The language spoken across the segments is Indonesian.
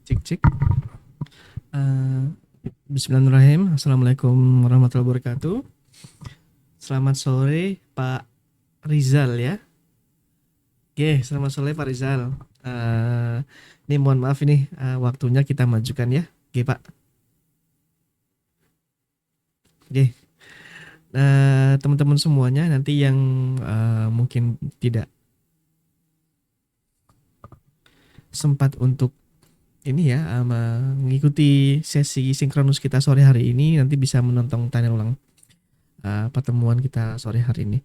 Cek cek. Eh, Bismillahirrahmanirrahim. Assalamualaikum warahmatullahi wabarakatuh. Selamat sore Pak Rizal ya. Oke, selamat sore Pak Rizal. Eh, ini mohon maaf ini waktunya kita majukan ya. Oke Pak. Oke. Teman-teman semuanya nanti yang mungkin tidak sempat untuk ini ya mengikuti sesi sinkronus kita sore hari ini nanti bisa menonton tanya ulang pertemuan kita sore hari ini.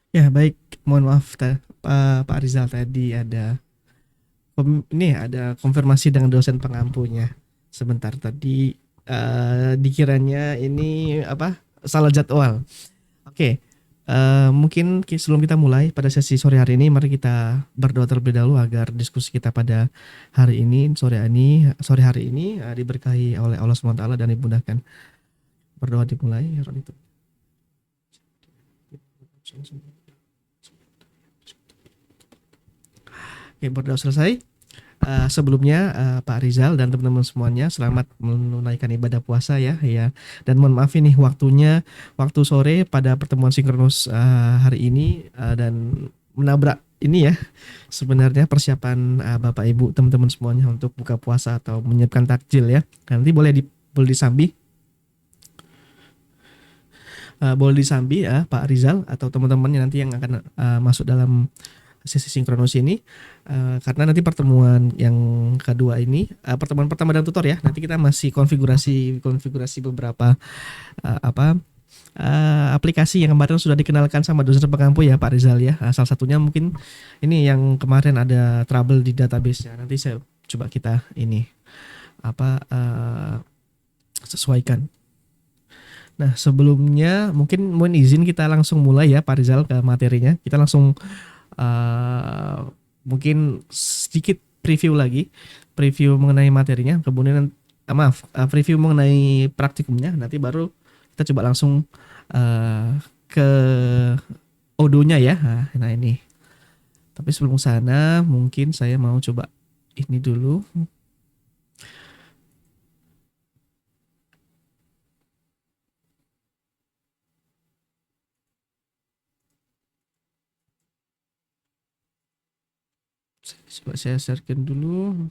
Ya baik, mohon maaf Pak Rizal tadi ada ini ada konfirmasi dengan dosen pengampunya. Sebentar tadi dikiranya ini apa salah jadwal. Oke, mungkin sebelum kita mulai pada sesi sore hari ini, mari kita berdoa terlebih dahulu agar diskusi kita pada hari ini sore hari ini diberkahi oleh Allah Subhanahu wa taala dan dimudahkan. Berdoa dimulai. Oke, berdoa selesai. Sebelumnya Pak Rizal dan teman-teman semuanya selamat menunaikan ibadah puasa ya dan mohon maaf ini waktu sore pada pertemuan sinkronus hari ini dan menabrak ini ya sebenarnya persiapan Bapak Ibu teman-teman semuanya untuk buka puasa atau menyiapkan takjil ya. Nanti boleh disambi boleh disambi ya Pak Rizal atau teman-temannya nanti yang akan masuk dalam sesi sinkronus ini karena nanti pertemuan yang kedua ini pertemuan pertama dan tutor ya nanti kita masih konfigurasi konfigurasi beberapa apa aplikasi yang kemarin sudah dikenalkan sama dosen pengampu ya Pak Rizal ya. Salah satunya mungkin ini yang kemarin ada trouble di database-nya. Nanti saya coba kita ini apa sesuaikan. Nah, sebelumnya mungkin izin kita langsung mulai ya Pak Rizal ke materinya. Kita langsung uh, mungkin sedikit preview mengenai materinya, kemudian preview mengenai praktikumnya. Nanti baru kita coba langsung ke Odonya ya. Nah ini. Tapi sebelum sana, mungkin saya mau coba ini dulu. Coba saya sharekan dulu.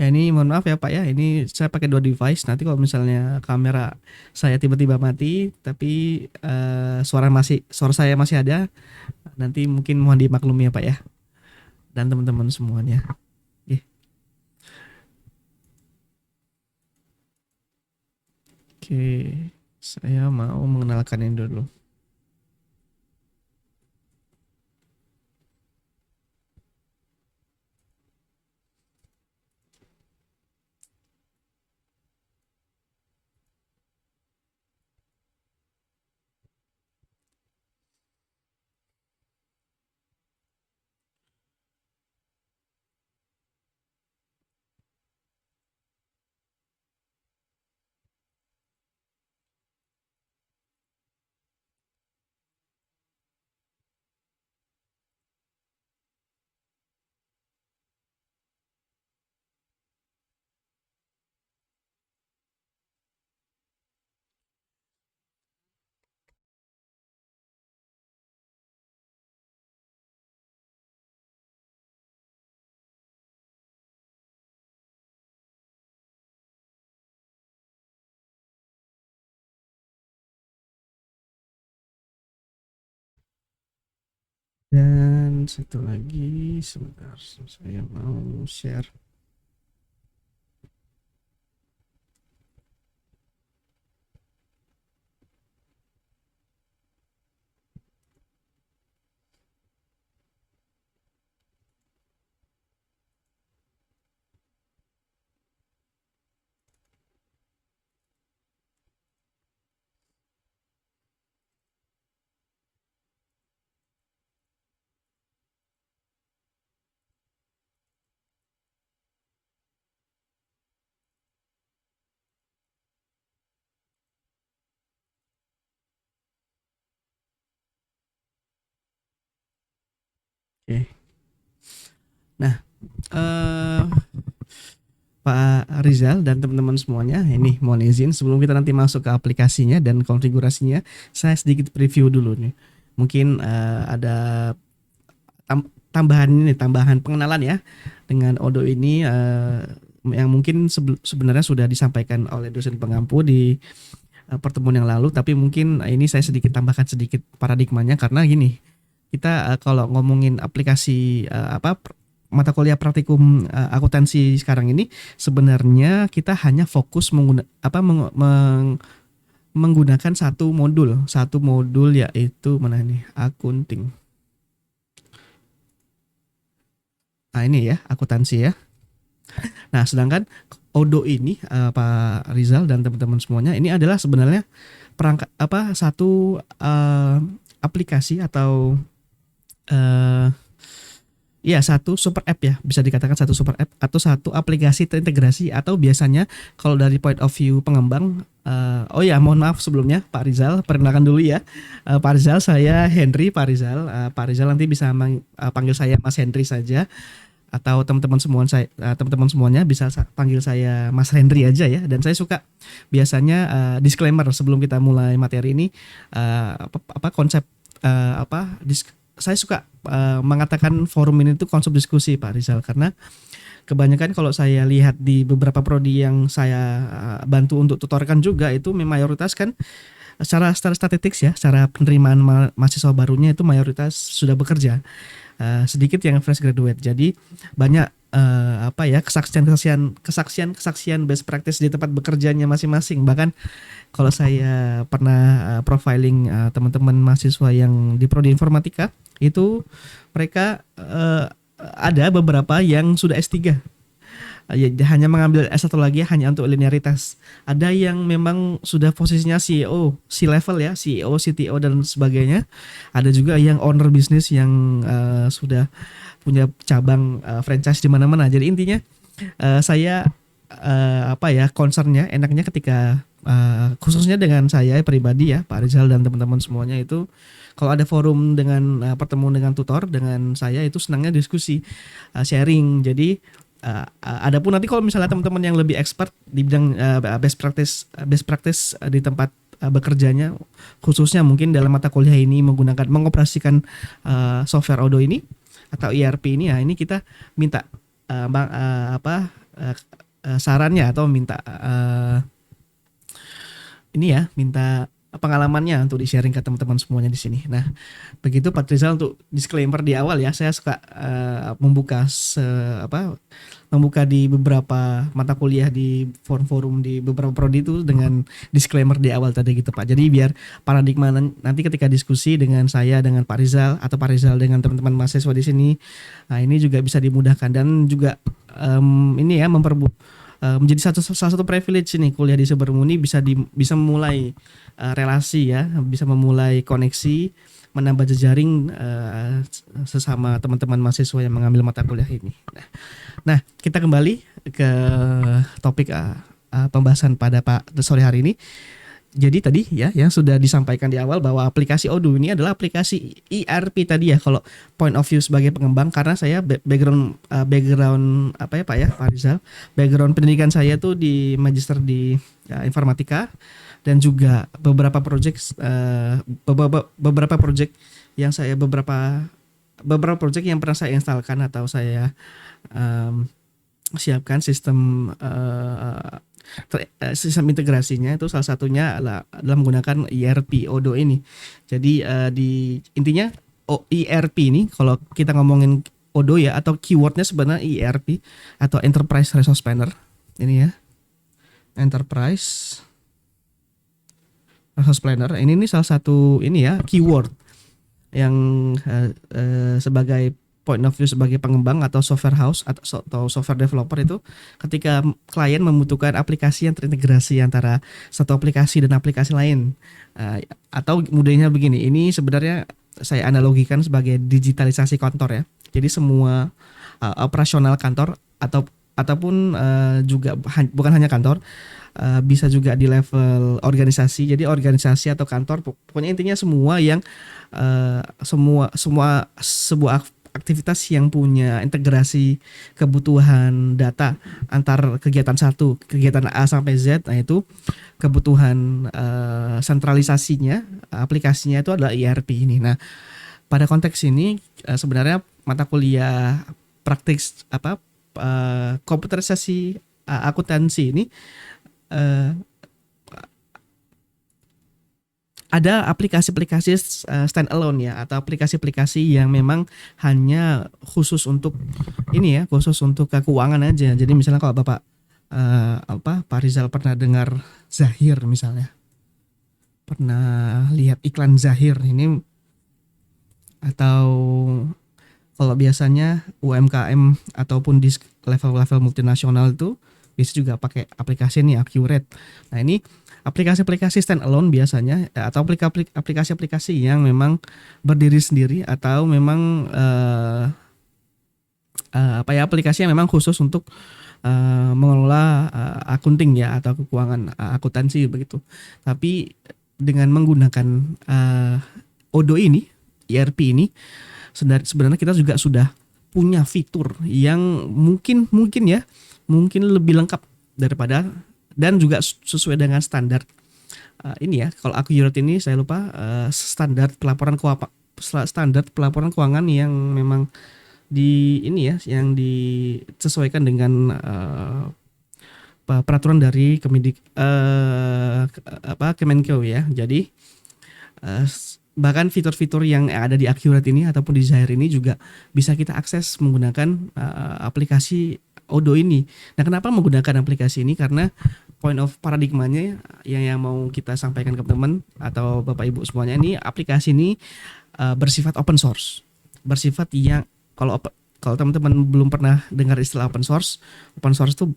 Ya ini mohon maaf ya Pak ya, ini saya pakai dua device. Nanti kalau misalnya kamera saya tiba-tiba mati, tapi suara saya masih ada, nanti mungkin mohon dimaklumi ya Pak ya, dan teman-teman semuanya. Oke, oke. Saya mau mengenalkan ini dulu. Dan satu lagi, sebentar, saya mau share. Oke. Nah, eh Pak Rizal dan teman-teman semuanya, ini mohon izin sebelum kita nanti masuk ke aplikasinya dan konfigurasinya, saya sedikit preview dulu nih. Mungkin ada tambahan ini, tambahan pengenalan ya dengan Odo ini, yang mungkin sebenarnya sudah disampaikan oleh dosen pengampu di pertemuan yang lalu, tapi mungkin ini saya sedikit tambahkan sedikit paradigmanya karena gini, kita kalau ngomongin aplikasi mata kuliah praktikum akuntansi sekarang ini sebenarnya kita hanya fokus menggunakan satu modul yaitu mana ini, akunting. Nah, ini ya, akuntansi ya. Nah, sedangkan Odo ini, Pak Rizal dan teman-teman semuanya, ini adalah sebenarnya perangkat satu aplikasi atau eh ya satu super app ya, bisa dikatakan satu super app atau satu aplikasi terintegrasi, atau biasanya kalau dari point of view pengembang, oh ya mohon maaf sebelumnya Pak Rizal, perkenalkan dulu ya. Pak Rizal, saya Henry. Pak Rizal, Pak Rizal nanti bisa panggil saya Mas Henry saja, atau teman-teman semuanya bisa panggil saya Mas Henry aja ya. Dan saya suka biasanya disclaimer sebelum kita mulai materi ini, konsep saya suka mengatakan forum ini tuh konsep diskusi Pak Rizal, karena kebanyakan kalau saya lihat di beberapa prodi yang saya bantu untuk tutorkan juga, itu mayoritas kan secara statistik ya, secara penerimaan mahasiswa barunya itu mayoritas sudah bekerja, sedikit yang fresh graduate. Jadi banyak kesaksian best practice di tempat bekerjanya masing-masing. Bahkan kalau saya pernah profiling teman-teman mahasiswa yang di prodi informatika, itu mereka ada beberapa yang sudah S3. Ya, hanya mengambil S1 lagi hanya untuk linearitas. Ada yang memang sudah posisinya CEO, C-level ya, CEO, CTO dan sebagainya. Ada juga yang owner bisnis yang sudah punya cabang franchise di mana-mana. Jadi intinya saya concernnya enaknya ketika khususnya dengan saya pribadi ya, Pak Rizal dan teman-teman semuanya, itu kalau ada forum dengan pertemuan dengan tutor dengan saya, itu senangnya diskusi, sharing. Jadi adapun nanti kalau misalnya teman-teman yang lebih expert di bidang best practice di tempat bekerjanya, khususnya mungkin dalam mata kuliah ini mengoperasikan software Odoo ini atau ERP ini, ya ini kita minta sarannya, atau minta minta pengalamannya untuk di-sharing ke teman-teman semuanya di sini. Nah, begitu Pak Rizal, untuk disclaimer di awal ya, saya suka membuka di beberapa mata kuliah di forum-forum di beberapa prodi itu dengan disclaimer di awal tadi gitu Pak. Jadi biar paradigma nanti ketika diskusi dengan saya dengan Pak Rizal, atau Pak Rizal dengan teman-teman mahasiswa di sini, nah ini juga bisa dimudahkan. Dan juga ini ya menjadi salah satu privilege ini kuliah di Sebermuni, bisa memulai relasi ya, bisa memulai koneksi, menambah jejaring sesama teman-teman mahasiswa yang mengambil mata kuliah ini. Nah, kita kembali ke topik pembahasan pada sore hari ini. Jadi tadi ya yang sudah disampaikan di awal bahwa aplikasi Odoo ini adalah aplikasi ERP tadi ya, kalau point of view sebagai pengembang, karena saya background apa ya Pak ya, Pak Rizal, background pendidikan saya tuh di magister di informatika, dan juga beberapa project yang pernah saya instalkan atau saya siapkan sistem integrasinya, itu salah satunya adalah menggunakan ERP Odoo ini. Jadi intinya ERP ini, kalau kita ngomongin Odoo ya, atau keywordnya sebenarnya ERP atau Enterprise Resource Planner ini ya, Enterprise Resource Planner ini nih salah satu ini ya keyword yang sebagai point of view sebagai pengembang atau software house atau software developer itu, ketika klien membutuhkan aplikasi yang terintegrasi antara satu aplikasi dan aplikasi lain, atau mudahnya begini, ini sebenarnya saya analogikan sebagai digitalisasi kantor ya. Jadi semua operasional kantor ataupun juga bukan hanya kantor, bisa juga di level organisasi. Jadi organisasi atau kantor, pokoknya intinya semua yang sebuah aktivitas yang punya integrasi kebutuhan data antar kegiatan satu, kegiatan A sampai Z, nah itu kebutuhan sentralisasinya, aplikasinya itu adalah ERP ini. Nah, pada konteks ini sebenarnya mata kuliah praktik komputerisasi akuntansi ini ada aplikasi-aplikasi standalone ya, atau aplikasi-aplikasi yang memang hanya khusus untuk ini ya, khusus untuk keuangan aja. Jadi misalnya kalau Bapak Pak Rizal pernah dengar Zahir misalnya, pernah lihat iklan Zahir ini, atau kalau biasanya UMKM ataupun di level-level multinasional itu bisa juga pakai aplikasi ini Accurate. Nah, ini aplikasi-aplikasi standalone biasanya, atau aplikasi-aplikasi yang memang berdiri sendiri, atau memang aplikasi yang memang khusus untuk mengelola accounting ya, atau keuangan akuntansi begitu. Tapi dengan menggunakan Odoo ini, ERP ini, sebenarnya kita juga sudah punya fitur yang mungkin lebih lengkap daripada, dan juga sesuai dengan standar ini ya. Kalau Accurate ini saya lupa standar pelaporan keuangan yang memang di ini ya, yang disesuaikan dengan peraturan dari Kemenko ya. Jadi bahkan fitur-fitur yang ada di Accurate ini ataupun di Zahir ini juga bisa kita akses menggunakan aplikasi Odoo ini. Nah, kenapa menggunakan aplikasi ini? Karena point of paradigmanya yang mau kita sampaikan ke teman atau Bapak Ibu semuanya, ini aplikasi ini bersifat open source. Bersifat yang kalau teman-teman belum pernah dengar istilah open source itu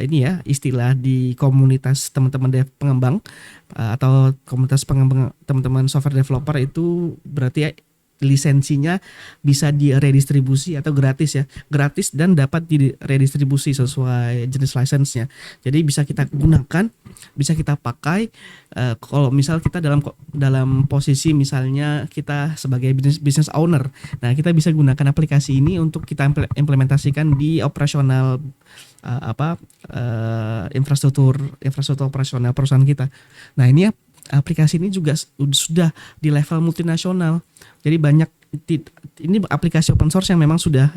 ini ya, istilah di komunitas teman-teman pengembang atau komunitas pengembang teman-teman software developer, itu berarti lisensinya bisa diredistribusi atau gratis dan dapat diredistribusi sesuai jenis lisensinya. Jadi bisa kita gunakan, bisa kita pakai kalau misal kita dalam posisi misalnya kita sebagai business owner. Nah, kita bisa gunakan aplikasi ini untuk kita implementasikan di operasional infrastruktur operasional perusahaan kita. Nah, ini ya, aplikasi ini juga sudah di level multinasional. Jadi banyak, ini aplikasi open source yang memang sudah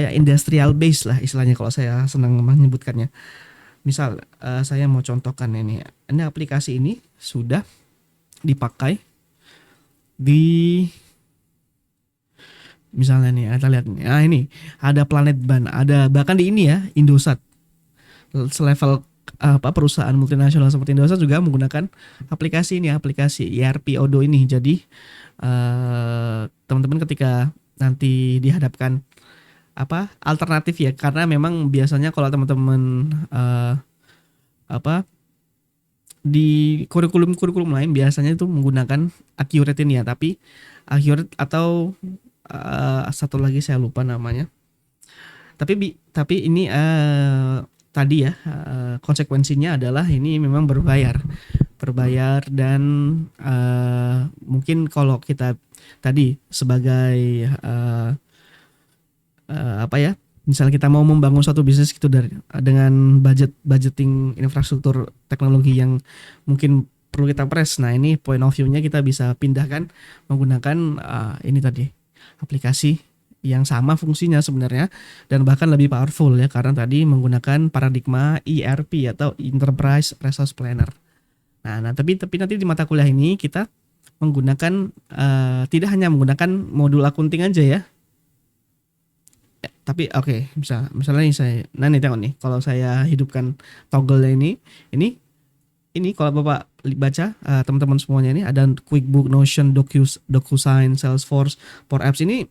industrial base lah istilahnya, kalau saya senang menyebutkannya. Misal saya mau contohkan ini aplikasi ini sudah dipakai di, misalnya nih kita lihat nih, ini ada Planet Ban, ada bahkan di ini ya, Indosat, selevel perusahaan multinasional seperti Indosat juga menggunakan aplikasi ini, aplikasi ERP Odoo ini. Jadi teman-teman ketika nanti dihadapkan alternatif ya, karena memang biasanya kalau teman-teman di kurikulum lain biasanya itu menggunakan Accurate ini ya, tapi Accurate atau satu lagi saya lupa namanya. Tapi ini tadi ya, konsekuensinya adalah ini memang berbayar dan mungkin kalau kita tadi sebagai misalnya kita mau membangun suatu bisnis gitu dengan budgeting infrastruktur teknologi yang mungkin perlu kita press. Nah, ini point of view-nya kita bisa pindahkan menggunakan ini tadi, aplikasi yang sama fungsinya sebenarnya dan bahkan lebih powerful ya, karena tadi menggunakan paradigma ERP atau Enterprise Resource Planner. Nah, tapi nanti di mata kuliah ini kita menggunakan tidak hanya menggunakan modul akunting aja ya. Tapi oke, misalnya nih saya, nah nih tengok nih, kalau saya hidupkan toggle ini kalau Bapak baca teman-teman semuanya ini ada QuickBook, Notion, DocuSign, Salesforce, Power Apps ini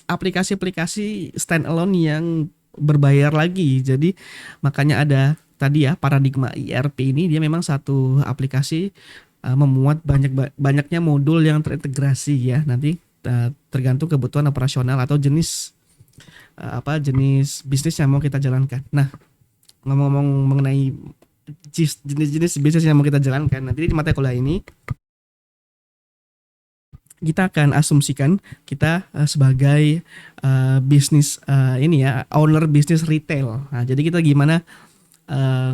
aplikasi-aplikasi standalone yang berbayar lagi. Jadi makanya ada tadi ya paradigma ERP ini dia memang satu aplikasi memuat banyaknya modul yang terintegrasi ya. Nanti tergantung kebutuhan operasional atau jenis bisnis yang mau kita jalankan. Nah, ngomong-ngomong mengenai jenis-jenis bisnis yang mau kita jalankan, nanti di mata kuliah ini kita akan asumsikan kita sebagai bisnis ini ya, owner bisnis retail. Nah, jadi kita gimana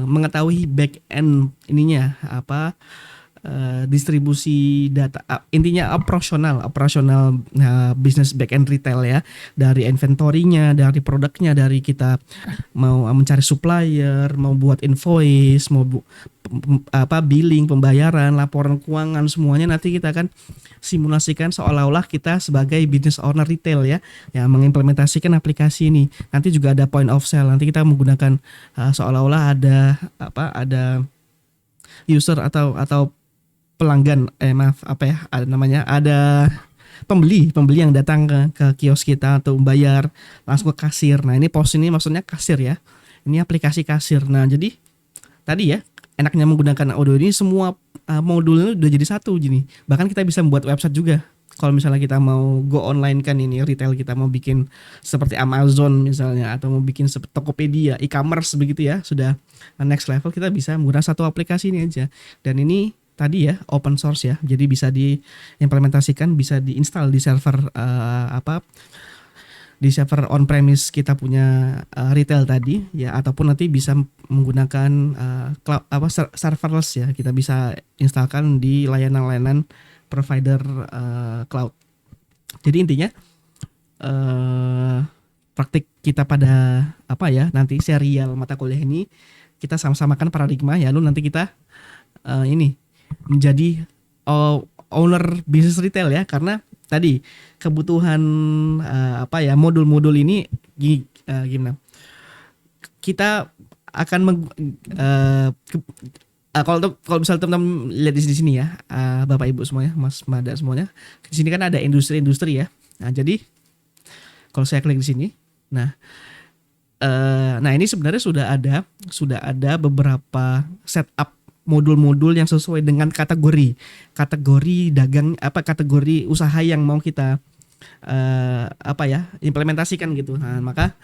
mengetahui back end ininya apa distribusi data, intinya operasional bisnis back end retail ya, dari inventory-nya, dari produknya, dari kita mau mencari supplier, mau buat invoice, mau billing, pembayaran, laporan keuangan, semuanya nanti kita akan simulasikan seolah-olah kita sebagai business owner retail ya, yang mengimplementasikan aplikasi ini. Nanti juga ada point of sale. Nanti kita menggunakan seolah-olah ada user atau pelanggan ada pembeli yang datang ke kios kita untuk membayar langsung ke kasir. Nah, ini pos ini maksudnya kasir ya. Ini aplikasi kasir. Nah, jadi tadi ya enaknya menggunakan Odoo ini semua modulnya udah jadi satu gini. Bahkan kita bisa membuat website juga. Kalau misalnya kita mau go online kan ini retail, kita mau bikin seperti Amazon misalnya, atau mau bikin Tokopedia, e-commerce begitu ya, sudah next level, kita bisa menggunakan satu aplikasi ini aja. Dan ini tadi ya open source ya, jadi bisa diimplementasikan, bisa diinstal di server di server on premise kita punya retail tadi ya, ataupun nanti bisa menggunakan cloud serverless ya, kita bisa instalkan di layanan-layanan provider cloud. Jadi intinya praktik kita pada nanti serial mata kuliah ini kita sama-samakan paradigma ya, lalu nanti kita ini menjadi owner bisnis retail ya, karena tadi kebutuhan modul-modul ini gimana kita akan kalau misalnya teman-teman lihat di sini ya, Bapak Ibu semuanya, Mas Mada semuanya, di sini kan ada industri-industri ya. Nah, jadi kalau saya klik di sini, nah ini sebenarnya sudah ada beberapa setup modul-modul yang sesuai dengan kategori dagang, kategori usaha yang mau kita implementasikan gitu. Nah, maka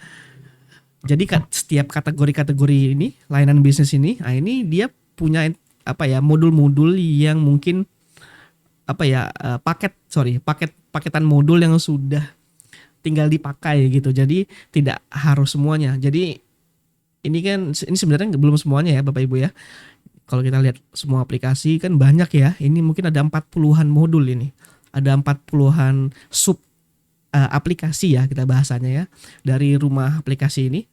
jadi setiap kategori ini layanan bisnis ini, nah ini dia punya modul-modul yang mungkin paketan modul yang sudah tinggal dipakai gitu. Jadi tidak harus semuanya. Jadi ini sebenarnya belum semuanya ya Bapak Ibu ya. Kalau kita lihat semua aplikasi kan banyak ya. Ini mungkin ada 40-an modul ini. Ada 40-an sub aplikasi ya kita bahasanya ya. Dari rumah aplikasi ini.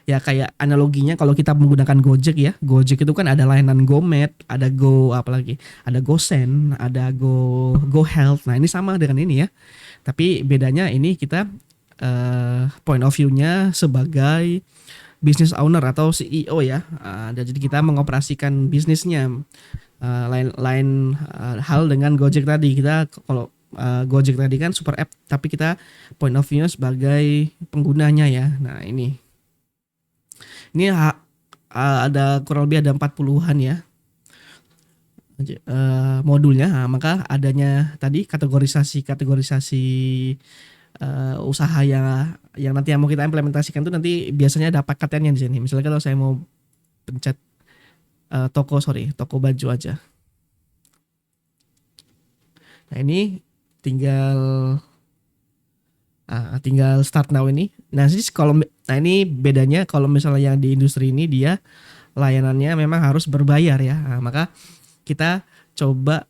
Ya kayak analoginya kalau kita menggunakan Gojek ya. Gojek itu kan ada layanan GoMed, ada ada GoSend, ada GoHealth. Nah, ini sama dengan ini ya. Tapi bedanya ini kita point of view-nya sebagai business owner atau CEO ya. Jadi kita mengoperasikan bisnisnya. Lain hal dengan Gojek tadi. Kita kalau Gojek tadi kan super app, tapi kita point of view-nya sebagai penggunanya ya. Nah, ini ada kurang lebih ada 40-an ya modulnya. Nah, maka adanya tadi kategorisasi usaha yang nanti yang mau kita implementasikan itu nanti biasanya ada paketannya di sini. Misalnya kalau saya mau pencet toko baju aja. Nah, ini tinggal start now ini. Nah, ini bedanya kalau misalnya yang di industri ini dia layanannya memang harus berbayar ya. Nah, maka kita coba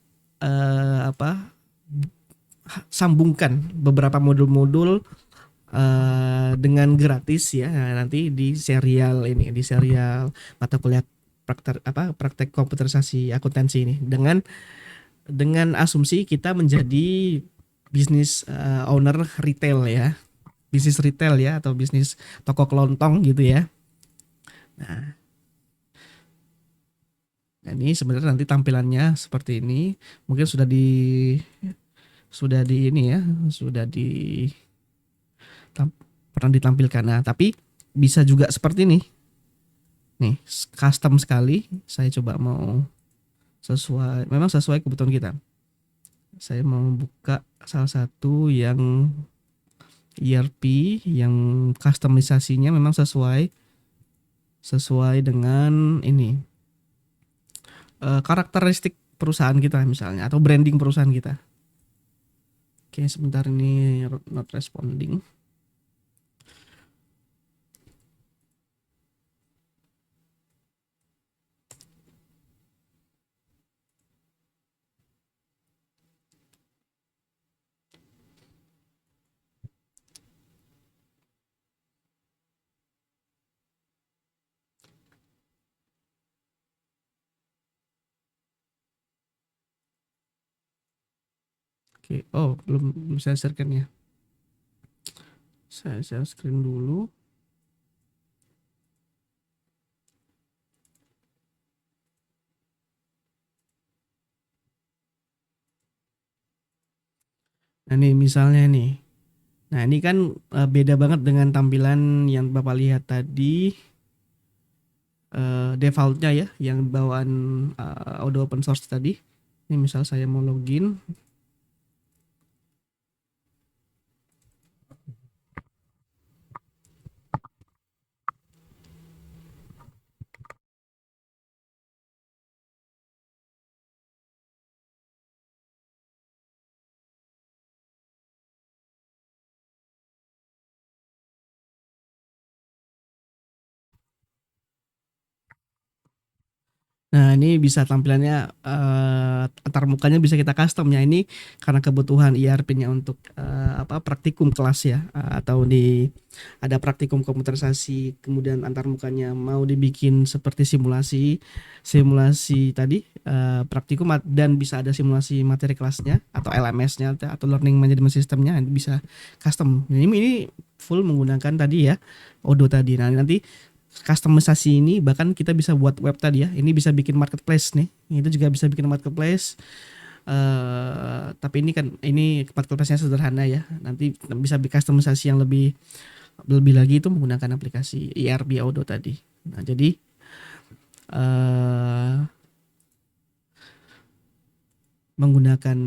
sambungkan beberapa modul-modul dengan gratis ya. Nah, nanti di serial mata kuliah praktek komputerisasi akuntansi ini dengan dengan asumsi kita menjadi bisnis owner retail ya, bisnis retail ya atau bisnis toko kelontong gitu ya. Nah, ini sebenarnya nanti tampilannya seperti ini. Mungkin sudah di ini ya, sudah di pernah ditampilkan. Nah, tapi bisa juga seperti ini. Nih, custom sekali. Saya coba mau memang sesuai kebutuhan kita. Saya mau buka salah satu yang ERP yang customisasinya memang sesuai dengan ini karakteristik perusahaan kita misalnya atau branding perusahaan kita. Oke, sebentar ini not responding. Oke, oh belum saya sharekan ya. Saya share screen dulu. Nah nih misalnya nih. Nah ini kan beda banget dengan tampilan yang Bapak lihat tadi defaultnya ya, yang bawaan Auto open source tadi. Ini misal saya mau login. Nah, ini bisa tampilannya antar mukanya bisa kita custom ya. Ini karena kebutuhan ERP-nya untuk apa praktikum kelas ya atau ada praktikum komputerisasi kemudian antar mukanya mau dibikin seperti simulasi tadi praktikum dan bisa ada simulasi materi kelasnya atau LMS-nya atau learning management systemnya bisa custom. Ini full menggunakan tadi ya Odoo tadi. Nah, nanti customisasi ini bahkan kita bisa buat web tadi ya. Ini bisa bikin marketplace nih. Itu juga bisa bikin marketplace. Tapi ini marketplace-nya sederhana ya. Nanti bisa bikin customisasi yang lebih lebih lagi itu menggunakan aplikasi ERP Odoo tadi. Nah, jadi menggunakan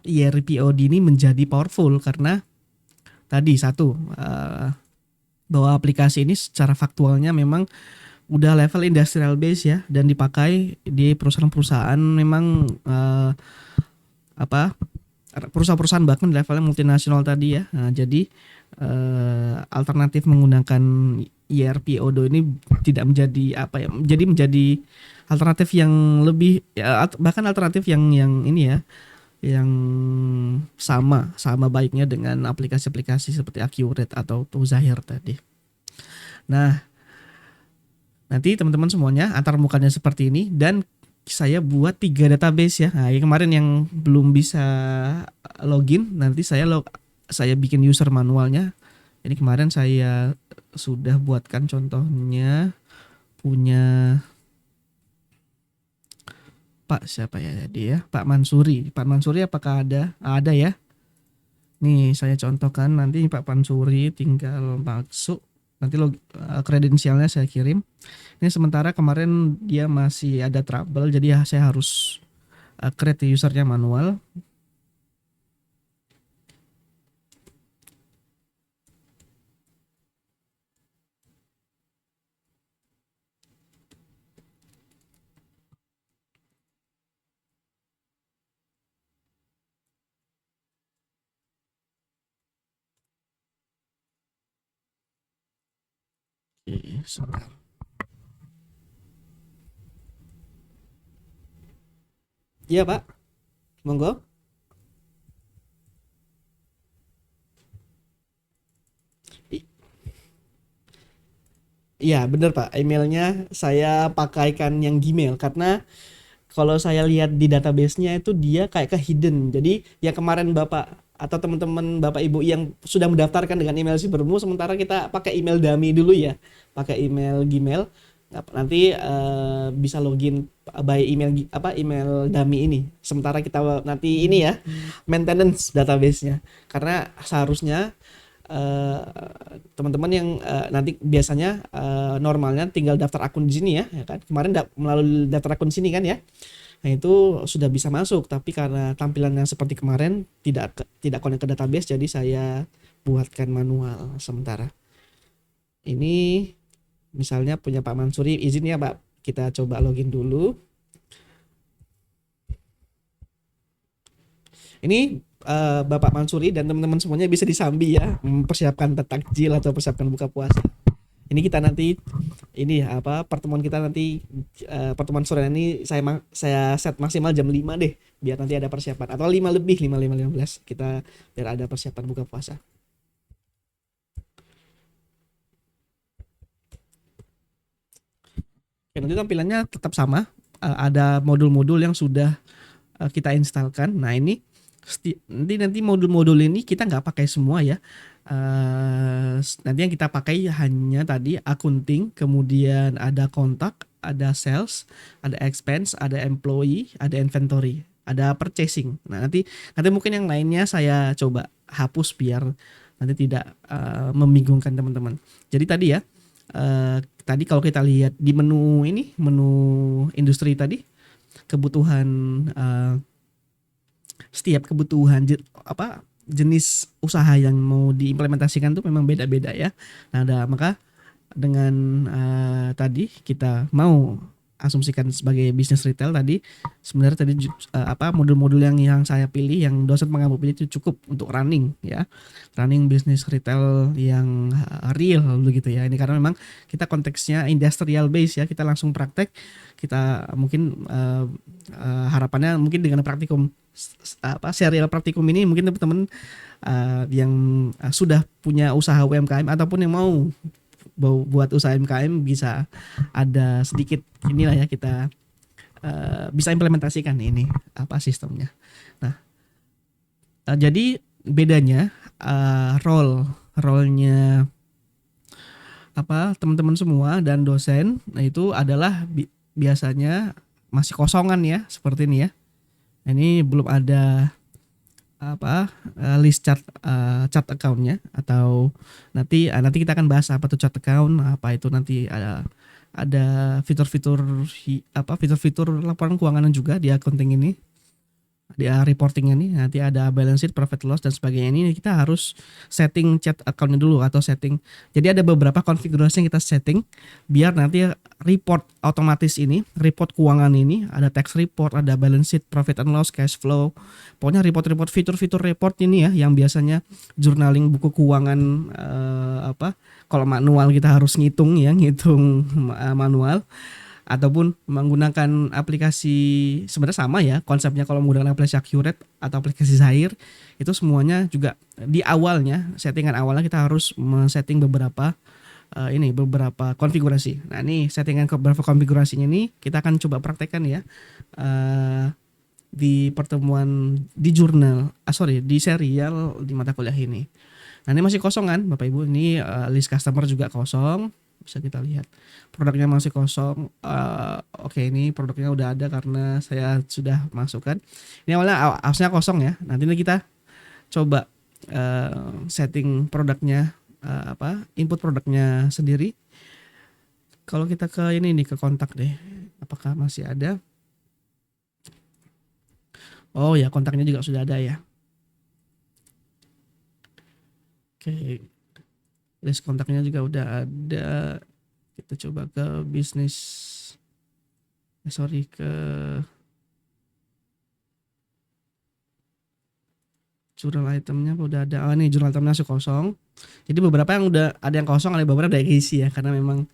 ERP Odoo ini menjadi powerful karena tadi satu bahwa aplikasi ini secara faktualnya memang udah level industrial base ya dan dipakai di perusahaan-perusahaan memang apa perusahaan-perusahaan bahkan levelnya multinasional tadi ya. Nah, jadi alternatif menggunakan ERP Odoo ini tidak menjadi apa ya? Jadi menjadi alternatif yang lebih ya, bahkan alternatif yang ini ya, yang sama baiknya dengan aplikasi-aplikasi seperti Accurate atau Zahir tadi. Nah, nanti teman-teman semuanya antar mukanya seperti ini dan saya buat 3 database ya. Nah, yang kemarin yang belum bisa login nanti saya bikin user manualnya. Ini kemarin saya sudah buatkan contohnya punya Pak siapa ya tadi ya? Pak Mansuri. Pak Mansuri apakah ada? Ada ya. Nih saya contohkan nanti Pak Mansuri tinggal masuk nanti kredensialnya saya kirim. Ini sementara kemarin dia masih ada trouble jadi ya saya harus create usernya manual. Oke, sebentar. Iya Pak, monggo. Iya bener Pak, emailnya saya pakaikan yang Gmail karena kalau saya lihat di database-nya itu dia kayak ke hidden. Jadi yang kemarin Bapak atau teman-teman Bapak Ibu yang sudah mendaftarkan dengan email Cybermu, sementara kita pakai email dummy dulu ya, pakai email Gmail. Nanti bisa login by email email dummy ini. Sementara kita nanti ini ya maintenance database-nya. Karena seharusnya eh, teman-teman yang nanti biasanya normalnya tinggal daftar akun di sini ya, ya kan? Kemarin melalui daftar akun sini kan ya. Nah, itu sudah bisa masuk, tapi karena tampilannya seperti kemarin tidak connect ke database, jadi saya buatkan manual sementara. Ini misalnya punya Pak Mansuri, izin ya Pak, kita coba login dulu. Ini Bapak Mansuri dan teman-teman semuanya bisa disambi ya, mempersiapkan takjil atau persiapkan buka puasa. Ini kita nanti ini apa pertemuan kita nanti pertemuan sore ini saya set maksimal jam 5 deh biar nanti ada persiapan atau 5 lebih 5:15 kita biar ada persiapan buka puasa. Oke, nanti tampilannya tetap sama. Ada modul-modul yang sudah kita instalkan. Nah ini nanti modul-modul ini kita nggak pakai semua ya. Nanti yang kita pakai hanya tadi accounting, kemudian ada kontak, ada sales, ada expense, ada employee, ada inventory, ada purchasing. Nah nanti mungkin yang lainnya saya coba hapus biar nanti tidak membingungkan teman-teman. Jadi tadi ya, tadi kalau kita lihat di menu industri tadi, kebutuhan setiap kebutuhan jenis usaha yang mau diimplementasikan tuh memang beda-beda ya. Nah, maka dengan tadi kita mau asumsikan sebagai bisnis retail tadi, sebenarnya tadi modul-modul yang saya pilih, yang dosen pengampu pilih itu cukup untuk running ya, running bisnis retail yang real begitu ya. Ini karena memang kita konteksnya industrial base ya, kita langsung praktek, kita mungkin harapannya mungkin dengan praktikum serial praktikum ini mungkin teman-teman yang sudah punya usaha UMKM ataupun yang mau buat usaha UMKM bisa ada sedikit inilah ya, kita bisa implementasikan ini sistemnya. Nah, jadi bedanya role-nya teman-teman semua dan dosen, nah itu adalah biasanya masih kosongan ya, seperti ini ya. Nah, ini belum ada list chart accountnya, atau nanti kita akan bahas apa tuh chart account, apa itu nanti ada fitur-fitur fitur-fitur laporan keuangan juga di accounting ini, di reportingnya nih, nanti ada balance sheet, profit loss dan sebagainya. Ini kita harus setting chat accountnya dulu atau setting. Jadi ada beberapa konfigurasi yang kita setting biar nanti report otomatis ini, report keuangan ini, ada tax report, ada balance sheet, profit and loss, cash flow. Pokoknya report-report, fitur-fitur report ini ya, yang biasanya journaling buku keuangan kalau manual kita harus ngitung manual, ataupun menggunakan aplikasi, sebenarnya sama ya konsepnya. Kalau menggunakan aplikasi Accurate atau aplikasi Zahir, itu semuanya juga di awalnya, settingan awalnya kita harus men-setting beberapa beberapa konfigurasi. Nah ini settingan beberapa konfigurasinya ini kita akan coba praktekkan ya di pertemuan di di serial di mata kuliah ini. Nah ini masih kosong kan Bapak Ibu, ini list customer juga kosong, bisa kita lihat produknya masih kosong. Oke, ini produknya udah ada karena saya sudah masukkan. Ini awalnya harusnya kosong ya. Nanti kita coba setting produknya, input produknya sendiri. Kalau kita ke ini nih, ke kontak deh, apakah masih ada? Oh ya, kontaknya juga sudah ada ya. Oke, list kontaknya juga udah ada. Kita coba ke bisnis, ke jurnal itemnya udah ada. Oh ini jurnal itemnya masih kosong. Jadi beberapa yang udah ada yang kosong, ada beberapa udah keisi ya, karena memang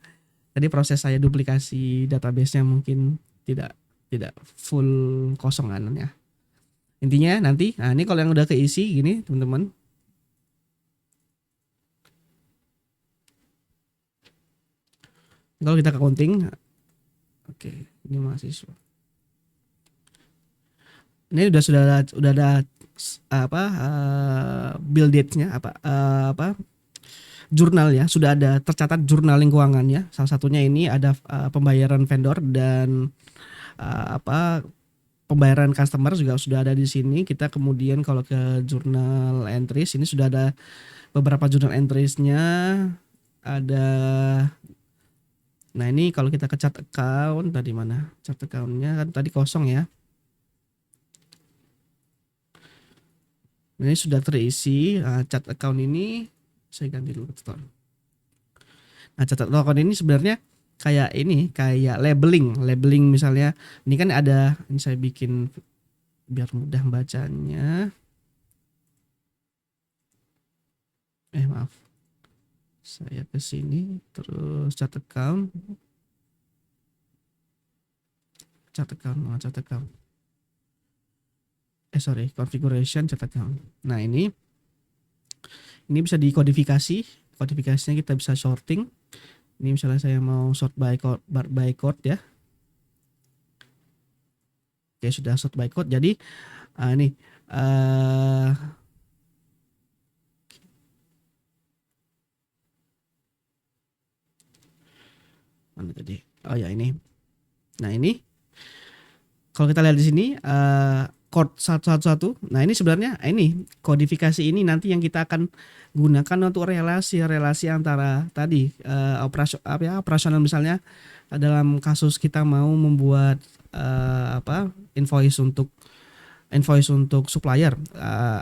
tadi proses saya duplikasi database-nya mungkin tidak full kosong kan ya. Intinya nanti, nah ini kalau yang udah keisi gini teman-teman. Kalau kita ke accounting, oke, ini mahasiswa. Ini sudah ada apa bill date-nya apa jurnal ya, sudah ada tercatat jurnaling keuangannya. Salah satunya ini ada pembayaran vendor dan apa pembayaran customer juga sudah ada di sini. Kita kemudian kalau ke jurnal entries ini sudah ada beberapa jurnal entries-nya ada. Nah, ini kalau kita ke chart account tadi mana? Chart account-nya kan tadi kosong ya. Ini sudah terisi. Chart account ini saya ganti dulu ke store. Nah, chart account ini sebenarnya kayak labeling misalnya. Ini kan ada, ini saya bikin biar mudah bacanya. Maaf. Saya ke sini terus chart account. Configuration chart account. Nah, ini bisa dikodifikasi. Kodifikasinya kita bisa sorting. Ini misalnya saya mau sort by code ya. Oke, sudah sort by code. Jadi ini mana tadi? Oh ya, ini. Nah, ini kalau kita lihat di sini code 111. Nah, ini sebenarnya ini kodifikasi ini nanti yang kita akan gunakan untuk relasi antara tadi operasional misalnya dalam kasus kita mau membuat invoice untuk supplier.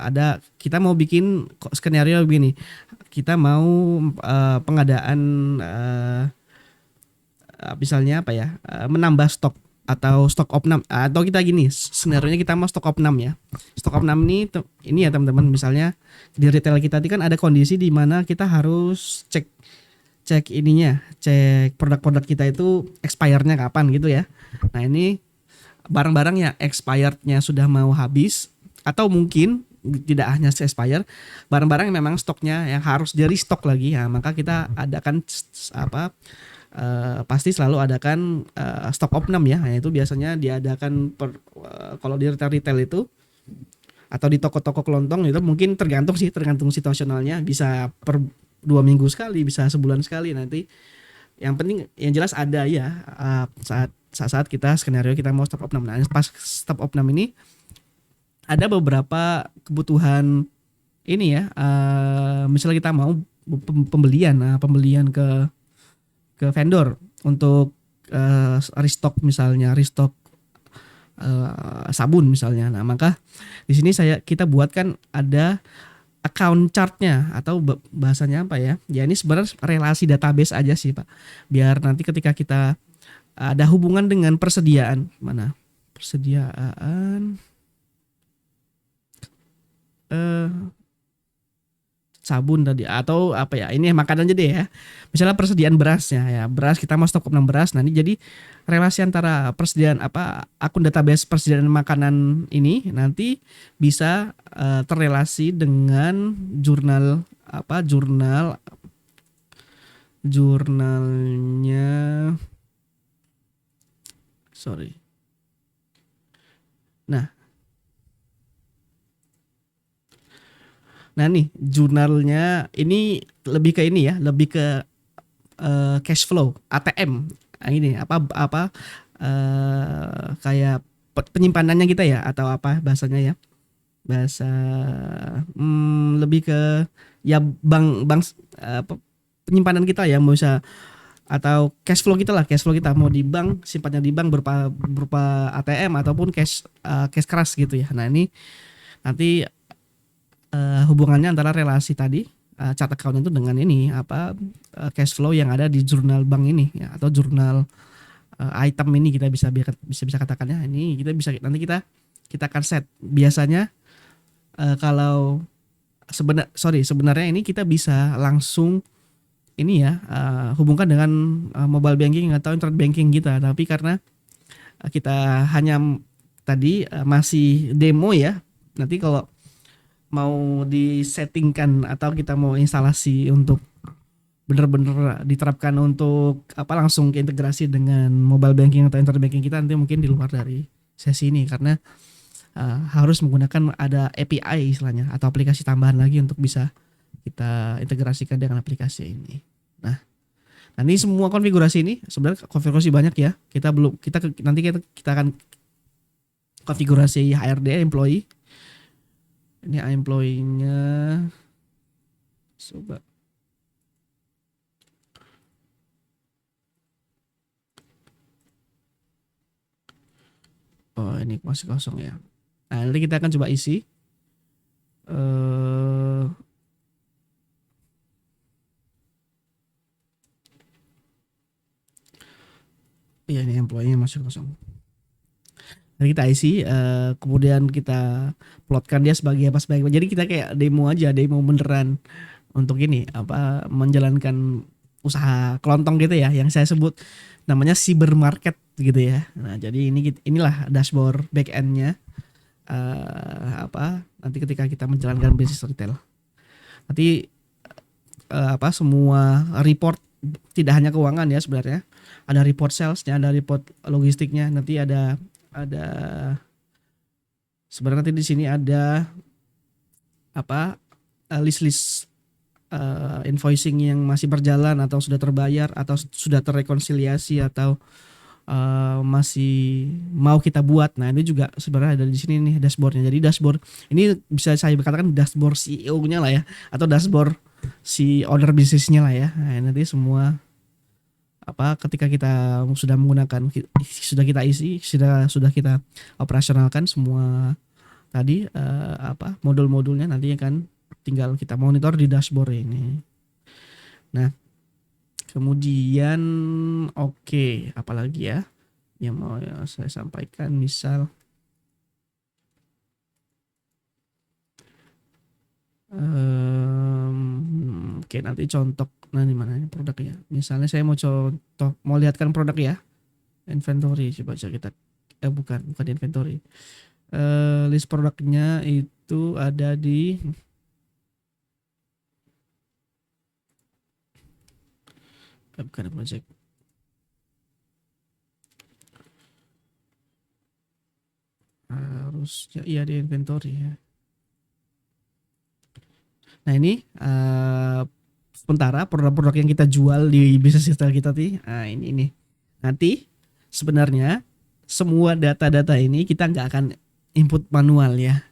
Ada kita mau bikin skenario begini. Kita mau pengadaan misalnya menambah stok atau stok opnam, atau kita gini sebenarnya kita mau stok opnam ya. Stok opnam ini ya teman-teman, misalnya di retail kita tadi kan ada kondisi di mana kita harus cek produk-produk kita itu expire-nya kapan gitu ya. Nah, ini barang-barang yang expired-nya sudah mau habis, atau mungkin tidak hanya expire, barang-barang yang memang stoknya yang harus di restock lagi ya, maka kita adakan pasti selalu adakan stok opnam ya. Nah, itu biasanya diadakan kalau di retail itu atau di toko-toko kelontong itu mungkin tergantung situasionalnya, bisa per 2 minggu sekali, bisa sebulan sekali. Nanti yang penting yang jelas ada ya saat kita skenario kita mau stop opnam. Nah, pas stop opnam ini ada beberapa kebutuhan ini ya, misalnya kita mau pembelian ke vendor untuk restock sabun misalnya. Nah, maka di sini kita buatkan ada account chartnya, atau bahasanya apa ya? Ya, ini sebenarnya relasi database aja sih, Pak. Biar nanti ketika kita ada hubungan dengan persediaan sabun tadi atau apa ya, ini makanan aja deh ya, misalnya persediaan berasnya ya, beras kita mau stok 6 beras. Nah, ini jadi relasi antara persediaan akun database persediaan makanan ini nanti bisa terrelasi dengan jurnalnya, sorry. Nah, nih jurnalnya ini lebih ke ini ya, lebih ke cash flow ATM. Nah, ini kayak penyimpanannya kita ya, atau apa bahasanya ya, bahasa lebih ke ya bank penyimpanan kita ya, bisa atau cash flow kita mau di bank, simpannya di bank berupa ATM ataupun cash keras gitu ya. Nah, ini nanti hubungannya antara relasi tadi chart account itu dengan ini cash flow yang ada di jurnal bank ini ya, atau jurnal item ini kita bisa katakan ya. Ini kita bisa nanti kita akan set biasanya kalau sebenarnya ini kita bisa langsung ini ya hubungkan dengan mobile banking atau internet banking kita, tapi karena kita hanya tadi masih demo ya, nanti kalau mau disettingkan atau kita mau instalasi untuk benar-benar diterapkan untuk langsung integrasi dengan mobile banking atau internet banking kita, nanti mungkin di luar dari sesi ini, karena harus menggunakan ada API istilahnya atau aplikasi tambahan lagi untuk bisa kita integrasikan dengan aplikasi ini. Nah, nanti semua konfigurasi ini sebenarnya konfigurasi banyak ya. Kita belum nanti kita akan konfigurasi HRD employee. Ini employee-nya coba. Oh, ini masih kosong ya. Nah, nanti kita akan coba isi. Iya, ini employee-nya masih kosong. Nanti kita isi, kemudian kita plotkan dia sebagai apa, jadi kita kayak demo aja, demo beneran untuk ini apa, menjalankan usaha kelontong gitu ya, yang saya sebut namanya cyber market gitu ya. Nah, jadi inilah dashboard back end-nya, apa, nanti ketika kita menjalankan bisnis retail. Nanti apa, semua report tidak hanya keuangan ya sebenarnya. Ada report salesnya, ada report logistiknya, nanti ada sebenarnya nanti di sini ada apa, list-list invoicing yang masih berjalan atau sudah terbayar atau sudah terrekonsiliasi atau masih mau kita buat. Nah, ini juga sebenarnya ada di sini nih dashboardnya. Jadi dashboard ini bisa saya katakan dashboard CEO-nya lah ya, atau dashboard si owner bisnisnya lah ya. Nah, nanti semua apa, ketika kita sudah menggunakan, sudah kita isi, sudah kita operasionalkan semua tadi apa, modul-modulnya, nanti akan tinggal kita monitor di dashboard ini. Nah, kemudian oke, apalagi ya yang mau saya sampaikan, misal oke, nanti contoh, nah di mana produknya, misalnya saya mau contoh, mau lihatkan produk ya, inventory, coba aja kita bukan inventory, list produknya itu ada di bukan project, harusnya iya di inventory ya. Nah, ini sementara produk-produk yang kita jual di bisnis retail kita nih, nah ini nanti sebenarnya semua data-data ini kita nggak akan input manual ya.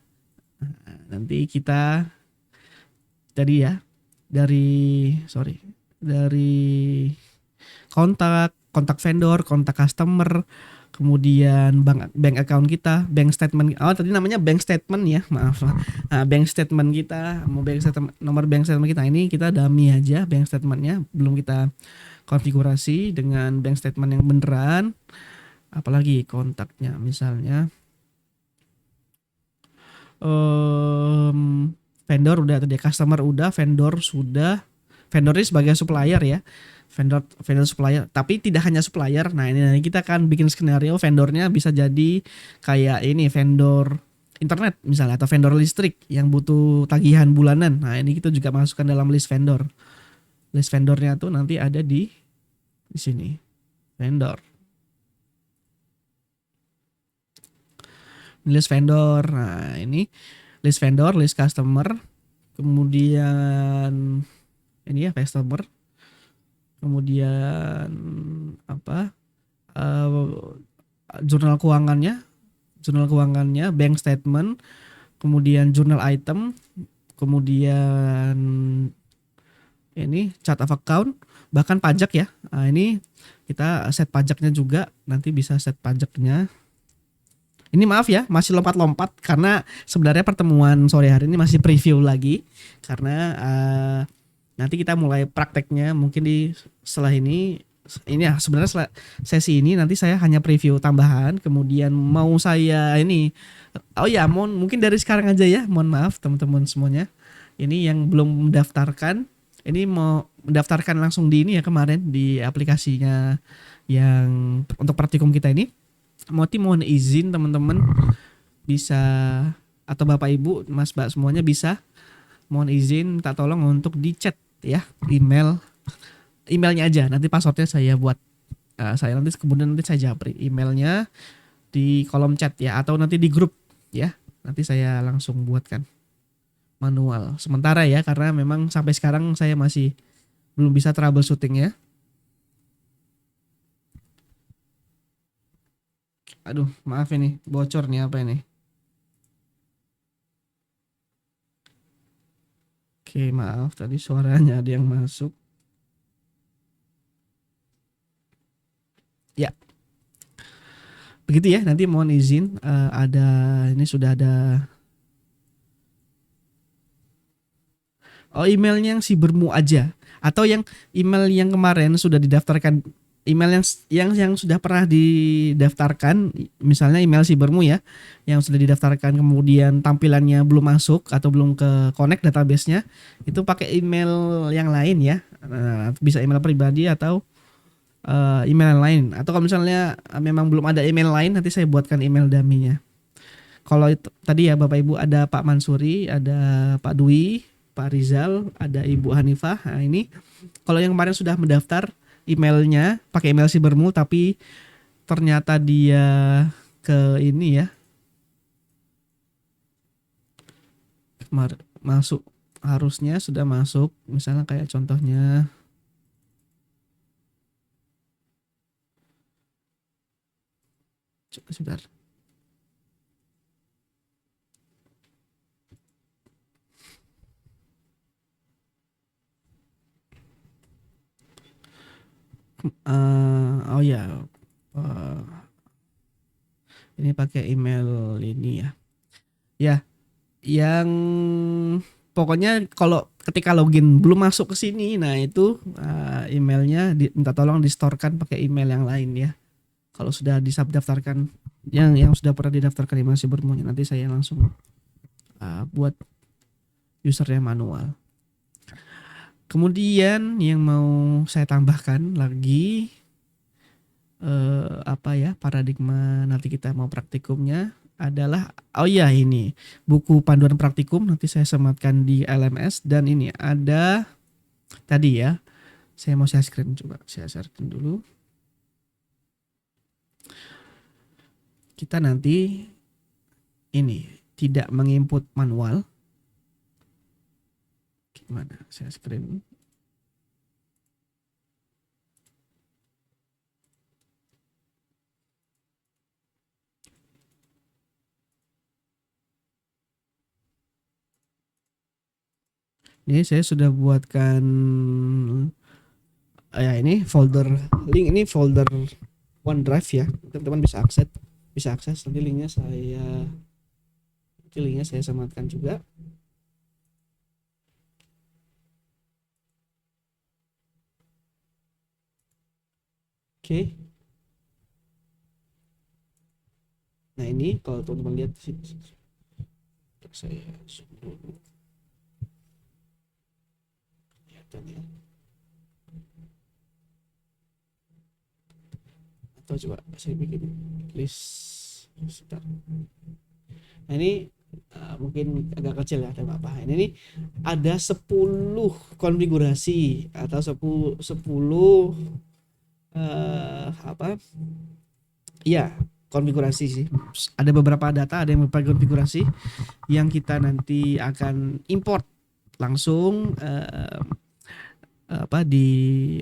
Nah, nanti kita tadi ya dari kontak vendor, kontak customer, kemudian bank account kita, bank statement. Oh, tadi namanya bank statement ya, maaf. Nah, bank statement kita, mau bank statement, nomor bank statement kita ini kita dummy aja bank statementnya, belum kita konfigurasi dengan bank statement yang beneran. Apalagi kontaknya, misalnya vendor udah tadi, customer udah, vendor sudah. Vendor ini sebagai supplier ya, vendor supplier, tapi tidak hanya supplier. Nah, ini kita akan bikin skenario vendornya bisa jadi kayak ini, vendor internet misalnya, atau vendor listrik yang butuh tagihan bulanan. Nah, ini kita juga masukkan dalam list vendor. List vendornya tuh nanti ada di sini, vendor, list vendor. Nah, ini list vendor, list customer, kemudian ini ya customer, kemudian apa, jurnal keuangannya, bank statement, kemudian jurnal item, kemudian ini chart of account, bahkan pajak ya. Nah, ini kita set pajaknya juga, nanti bisa set pajaknya. Ini maaf ya, masih lompat-lompat karena sebenarnya pertemuan sore hari ini masih preview lagi, karena nanti kita mulai prakteknya mungkin di setelah ini ya. Sebenarnya sesi ini nanti saya hanya preview tambahan, kemudian mau saya ini, oh ya, mungkin dari sekarang aja ya, mohon maaf teman-teman semuanya. Ini yang belum mendaftarkan, ini mau mendaftarkan langsung di ini ya, kemarin di aplikasinya yang untuk praktikum kita ini. Mohon izin teman-teman, bisa, atau Bapak Ibu, Mas Mbak semuanya bisa, mohon izin minta tolong untuk di chat ya, emailnya aja, nanti passwordnya saya buat, saya nanti kemudian saya japri emailnya di kolom chat ya, atau nanti di grup ya. Nanti saya langsung buatkan manual sementara ya, karena memang sampai sekarang saya masih belum bisa troubleshooting ya. Aduh, maaf ini bocor nih apa ini. Oke, maaf tadi suaranya ada yang masuk. Ya, begitu ya. Nanti mohon izin, ada ini sudah ada. Oh, emailnya yang si bermu aja, atau yang email yang kemarin sudah didaftarkan, email yang sudah pernah didaftarkan, misalnya email si bermu ya, yang sudah didaftarkan kemudian tampilannya belum masuk atau belum ke connect database-nya, itu pakai email yang lain ya. Bisa email pribadi atau email yang lain, atau kalau misalnya memang belum ada email lain, nanti saya buatkan email dummy-nya. Kalau itu tadi ya Bapak Ibu, ada Pak Mansuri, ada Pak Dwi, Pak Rizal, ada Ibu Hanifah. Nah, ini kalau yang kemarin sudah mendaftar emailnya pakai email si bermu, tapi ternyata dia ke ini ya, masuk, harusnya sudah masuk, misalnya kayak contohnya sebentar. Oh ya, uh, ini pakai email ini ya. Ya, yang pokoknya kalau ketika login belum masuk ke sini, nah itu emailnya minta tolong distorkan pakai email yang lain ya. Kalau sudah daftarkan yang sudah pernah didaftarkan email si bermunya, nanti saya langsung buat usernya manual. Kemudian yang mau saya tambahkan lagi apa ya, paradigma nanti kita mau praktikumnya adalah, oh ya ini buku panduan praktikum, nanti saya sematkan di LMS. Dan ini ada tadi ya, saya mau share screen, coba saya share screen dulu. Kita nanti ini tidak menginput manual. Gimana share screen? Ini saya sudah buatkan ya, ini folder link, ini folder OneDrive ya, teman-teman bisa akses nanti linknya saya sematkan juga. Oke. Nah ini kalau teman-teman lihat di sini, saya zoom dulu. Kelihatan ya. Atau coba saya bikin list. Sebentar. Nah ini mungkin agak kecil ya, ada apa? Ini ada 10 konfigurasi atau 10 apa? Ya, konfigurasi sih. Ada beberapa data, ada yang beberapa konfigurasi yang kita nanti akan import langsung di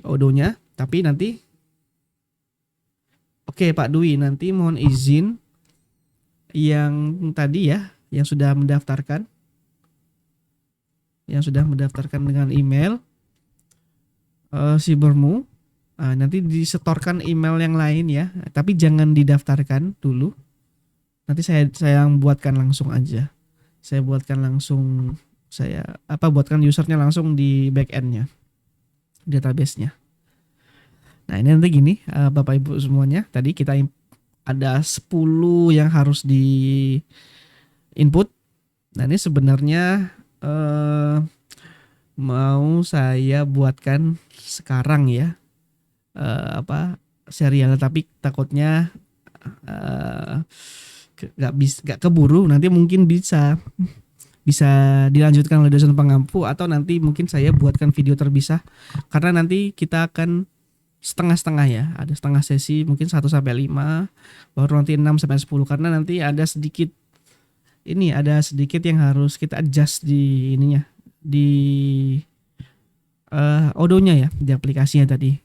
Odoo-nya. Tapi nanti oke Pak Dwi, nanti mohon izin yang tadi ya, yang sudah mendaftarkan dengan email si bermu, nanti disetorkan email yang lain ya, tapi jangan didaftarkan dulu. Nanti saya buatkan langsung aja. Saya buatkan langsung, buatkan usernya langsung di backendnya, database-nya. Nah ini nanti gini Bapak Ibu semuanya, tadi kita ada 10 yang harus di input. Nah ini sebenarnya mau saya buatkan sekarang ya, serial, tapi takutnya gak keburu, nanti mungkin bisa dilanjutkan oleh dosen pengampu, atau nanti mungkin saya buatkan video terpisah, karena nanti kita akan setengah-setengah ya, ada setengah sesi mungkin 1 sampai 5, baru nanti 6 sampai 10, karena nanti ada sedikit ini ada sedikit yang harus kita adjust di ininya, di odonya ya, di aplikasinya tadi.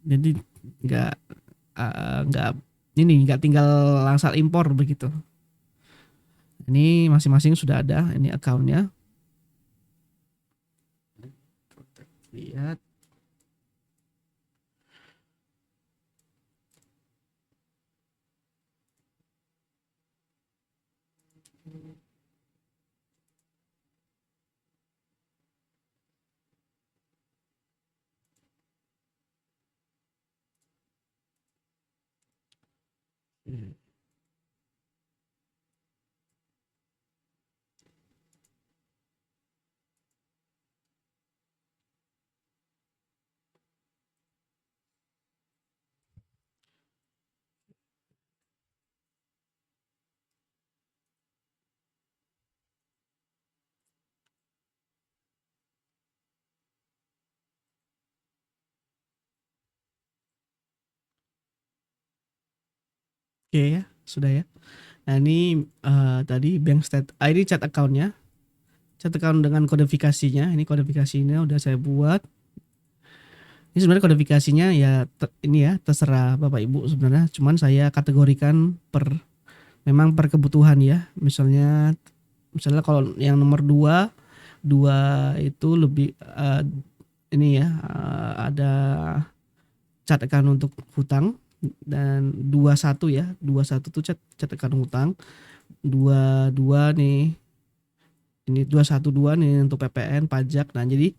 Jadi nggak nggak ini nggak tinggal langsung impor begitu. Ini masing-masing sudah ada ini akunnya. Lihat. Oke ya, sudah ya. Nah ini tadi bank state, ini chat accountnya, chat account dengan kodifikasinya. Ini kodifikasinya udah saya buat. Ini sebenarnya kodifikasinya ya ini ya terserah Bapak Ibu sebenarnya. Cuman saya kategorikan memang per kebutuhan ya. Misalnya kalau yang nomor 2 itu lebih ini ya ada chat account untuk hutang, dan 21 ya. 21 tuh chat account hutang. 22 nih. Ini 212 nih untuk PPN pajak. Nah, jadi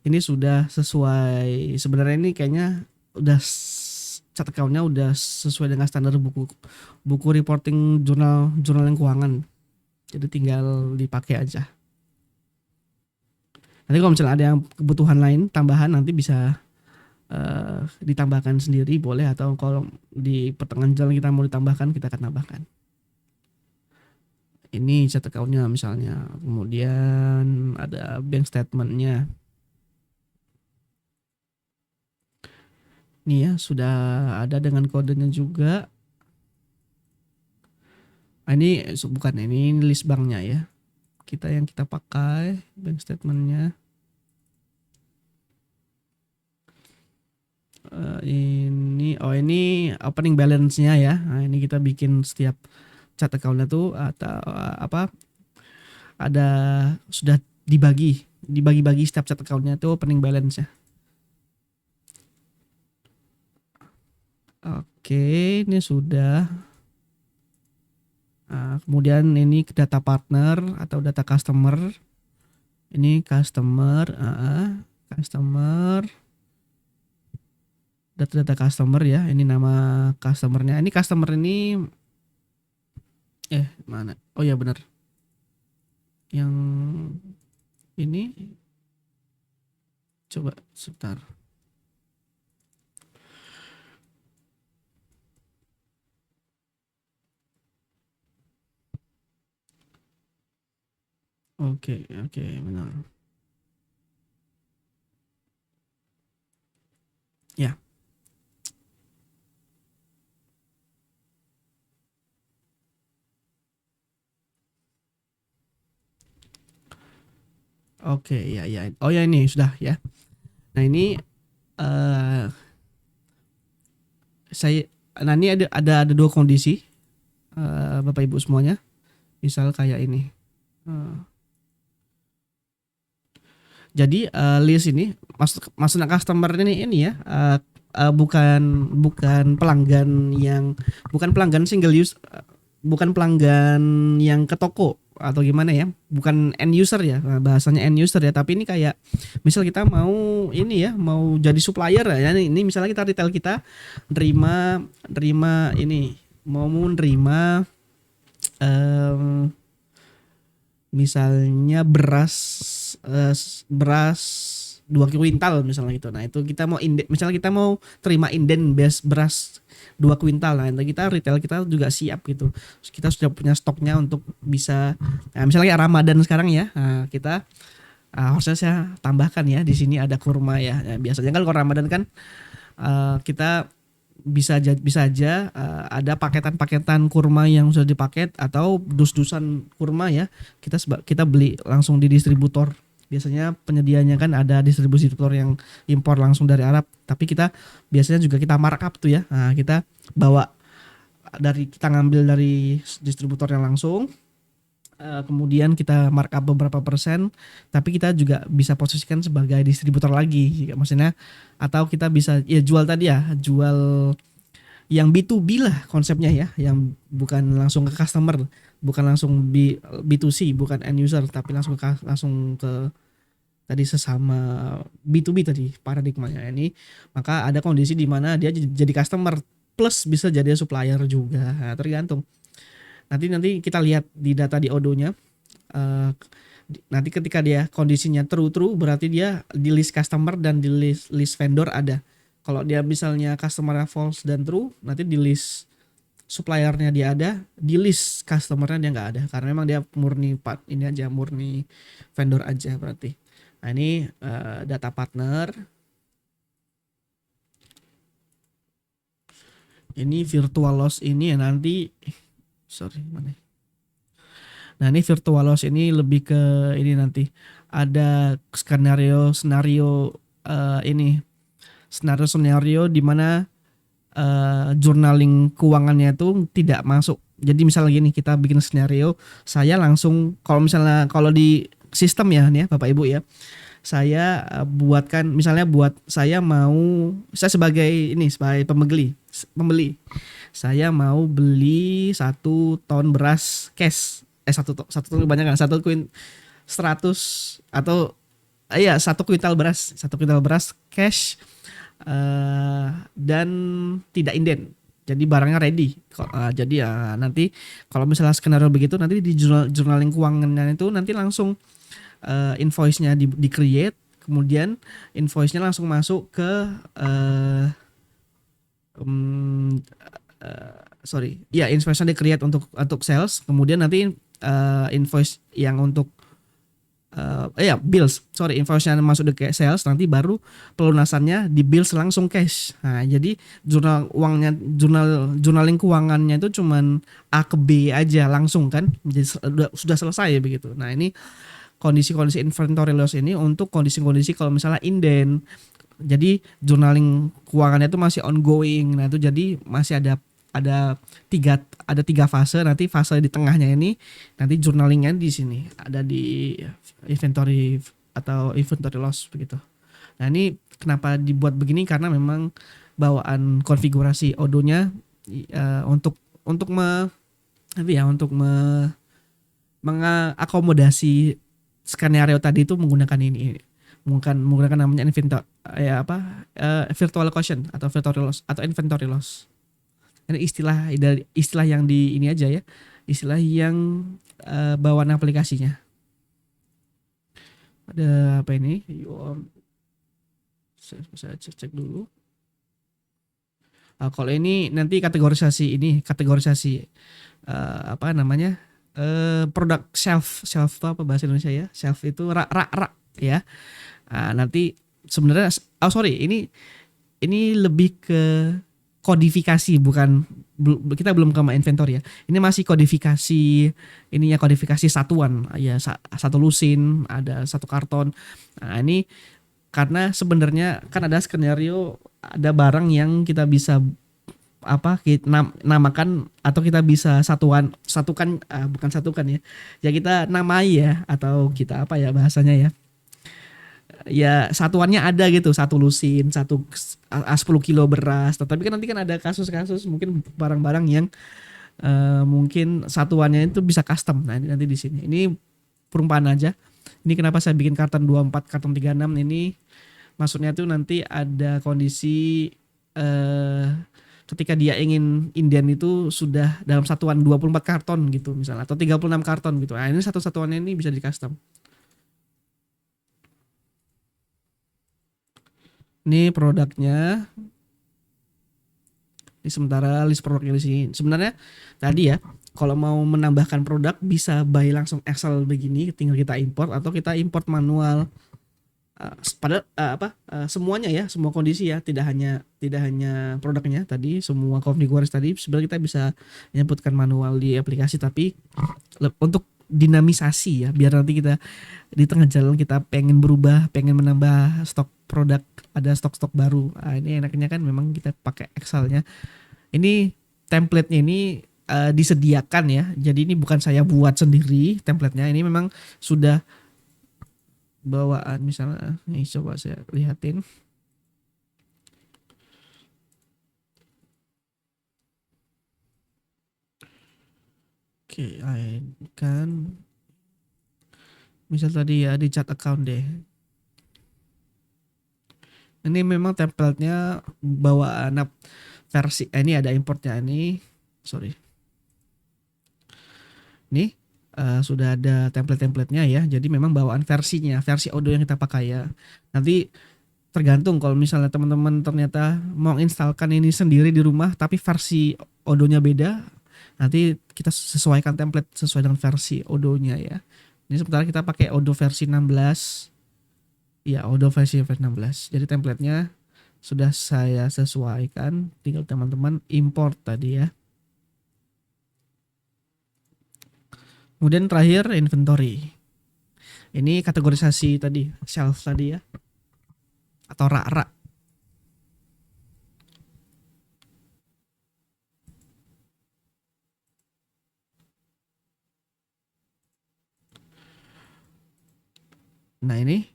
ini sudah sesuai sebenarnya, ini kayaknya udah chat account-nya udah sesuai dengan standar buku reporting jurnal yang keuangan. Jadi tinggal dipakai aja. Nanti kalau misalnya ada yang kebutuhan lain tambahan nanti bisa ditambahkan sendiri boleh, atau kalau di pertengahan jalan kita mau ditambahkan kita akan tambahkan. Ini chat account-nya misalnya, kemudian ada bank statement-nya. Nih ya, sudah ada dengan kodenya juga. Ini bukan, ini list banknya ya. Yang kita pakai bank statement-nya. Ini opening balance-nya ya. Nah, ini kita bikin setiap chat account-nya tuh atau ada sudah dibagi-bagi setiap chat account-nya tuh opening balance-nya. Oke, ini sudah. Kemudian ini data partner atau data customer. Ini customer, data customer ya. Ini nama customernya. Ini customer ini mana? Oh ya benar. Yang ini coba sebentar. Oke, benar. Ya. Oke, ya. Oh ya, ini sudah ya. Nah, ini ini ada dua kondisi Bapak Ibu semuanya. Misal kayak ini. Jadi list ini maksudnya customer ini ya bukan pelanggan single use, bukan pelanggan yang ke toko atau gimana ya, bukan end user ya, bahasanya end user ya, tapi ini kayak misal kita mau ini ya, mau jadi supplier ya, ini misalnya kita retail, kita nerima ini mau nerima misalnya beras 2 kuintal misalnya gitu. Nah, itu kita misalnya kita mau terima inden beras 2 kuintal. Nah, kita retail kita juga siap gitu. Kita sudah punya stoknya untuk bisa, nah, misalnya Ramadan sekarang ya. Nah, kita harusnya saya tambahkan ya, di sini ada kurma ya. Nah, biasanya kan kalau Ramadan kan kita bisa aja ada paketan-paketan kurma yang sudah dipaket atau dus-dusan kurma ya. Kita beli langsung di distributor. Biasanya penyediaannya kan ada distributor yang impor langsung dari Arab, tapi kita biasanya juga kita markup tuh ya. Nah, kita bawa kita ngambil dari distributornya langsung. Kemudian kita markup beberapa persen, tapi kita juga bisa posisikan sebagai distributor lagi, maksudnya, atau kita bisa ya jual tadi ya, jual yang B2B lah konsepnya ya, yang bukan langsung ke customer, bukan langsung B2C, bukan end user, tapi langsung ke tadi sesama B2B tadi paradigmanya ini. Maka ada kondisi di mana dia jadi customer plus bisa jadi supplier juga. Nah, tergantung. Nanti kita lihat di data di Odo-nya. Nanti ketika dia kondisinya true berarti dia di list customer dan di list vendor ada. Kalau dia misalnya customer false dan true, nanti di list suppliernya dia ada, di list customernya dia nggak ada karena memang dia murni vendor aja berarti. Nah, ini data partner. Ini virtual loss ini ya nanti mana? Nah, ini virtual loss ini lebih ke ini nanti ada skenario di mana journaling keuangannya itu tidak masuk. Jadi misalnya gini, kita bikin skenario, saya langsung kalau di sistem ya nih ya Bapak Ibu ya, saya buatkan misalnya saya sebagai pembeli, saya mau beli 1 ton beras cash, 1 ton kebanyakan, 100 atau 1 kuintal beras cash, dan tidak inden, jadi barangnya ready. Jadi ya nanti kalau misalnya skenario begitu, nanti di journaling keuangannya itu nanti langsung invoice-nya di create, kemudian invoice-nya langsung masuk ke invoice-nya di create untuk sales, kemudian nanti invoice yang untuk invoice-nya masuk ke sales, nanti baru pelunasannya di bills langsung cash. Nah, jadi journaling keuangannya itu cuman A ke B aja langsung kan, jadi sudah selesai begitu. Nah, ini kondisi-kondisi inventory loss ini untuk kondisi-kondisi kalau misalnya inden. Jadi journaling keuangannya itu masih ongoing. Nah, itu jadi masih ada tiga fase. Nanti fase di tengahnya ini nanti journalingnya di sini ada di inventory atau inventory loss begitu. Nah, ini kenapa dibuat begini karena memang bawaan konfigurasi Odo-nya untuk mengakomodasi skenario tadi itu menggunakan namanya virtual quotient atau inventory loss atau inventory loss. Ini istilah yang di ini aja ya, istilah yang bawaan aplikasinya. Ada apa ini? Saya cek dulu. Kalau ini nanti kategorisasi produk shelf itu apa bahasa Indonesia ya? Shelf itu rak ya. Nanti sebenarnya ini lebih ke kodifikasi, kita belum ke inventory ya. Ini masih kodifikasi satuan ya, satu lusin, ada 1 karton. Nah, ini karena sebenarnya kan ada skenario, ada barang yang kita bisa namakan atau kita bisa bukan satukan ya. Ya kita namai ya, atau kita bahasanya ya. Ya satuannya ada gitu, 1 lusin, 10 kilo beras. Tapi kan nanti kan ada kasus-kasus mungkin barang-barang yang mungkin satuannya itu bisa custom. Nah, nanti di sini. Ini perumpamaan aja. Ini kenapa saya bikin karton 24, karton 36 ini maksudnya tuh nanti ada kondisi ketika dia ingin inden itu sudah dalam satuan 24 karton gitu misalnya, atau 36 karton gitu. Nah, ini satuannya ini bisa di custom. Ini produknya. Ini sementara list produknya di sini. Sebenarnya tadi ya, kalau mau menambahkan produk bisa buy langsung Excel begini, tinggal kita import atau kita import manual Padahal semuanya ya, semua kondisi ya, tidak hanya produknya tadi, semua konfigurasi tadi sebenarnya kita bisa inputkan manual di aplikasi, tapi untuk dinamisasi ya, biar nanti kita di tengah jalan kita pengen berubah, pengen menambah stok produk, ada stok-stok baru. Ini enaknya kan memang kita pakai Excelnya. Ini template-nya ini disediakan ya. Jadi ini bukan saya buat sendiri template-nya. Ini memang sudah bawaan, misalnya ini coba saya lihatin. Oke, kan misal tadi ya di chat account deh. Ini memang template-nya bawaan versi ini ada importnya ini. Sorry. Nih sudah ada template-templatenya ya. Jadi memang bawaan versinya, versi audio yang kita pakai ya. Nanti tergantung kalau misalnya teman-teman ternyata mau instalkan ini sendiri di rumah tapi versi audionya beda, nanti kita sesuaikan template sesuai dengan versi audionya ya. Ini sementara kita pakai audio versi 16. Ya, audio versi 16. Jadi templatenya sudah saya sesuaikan, tinggal teman-teman import tadi ya. Kemudian terakhir inventory. Ini kategorisasi tadi, shelf tadi ya. Atau rak-rak. Nah, ini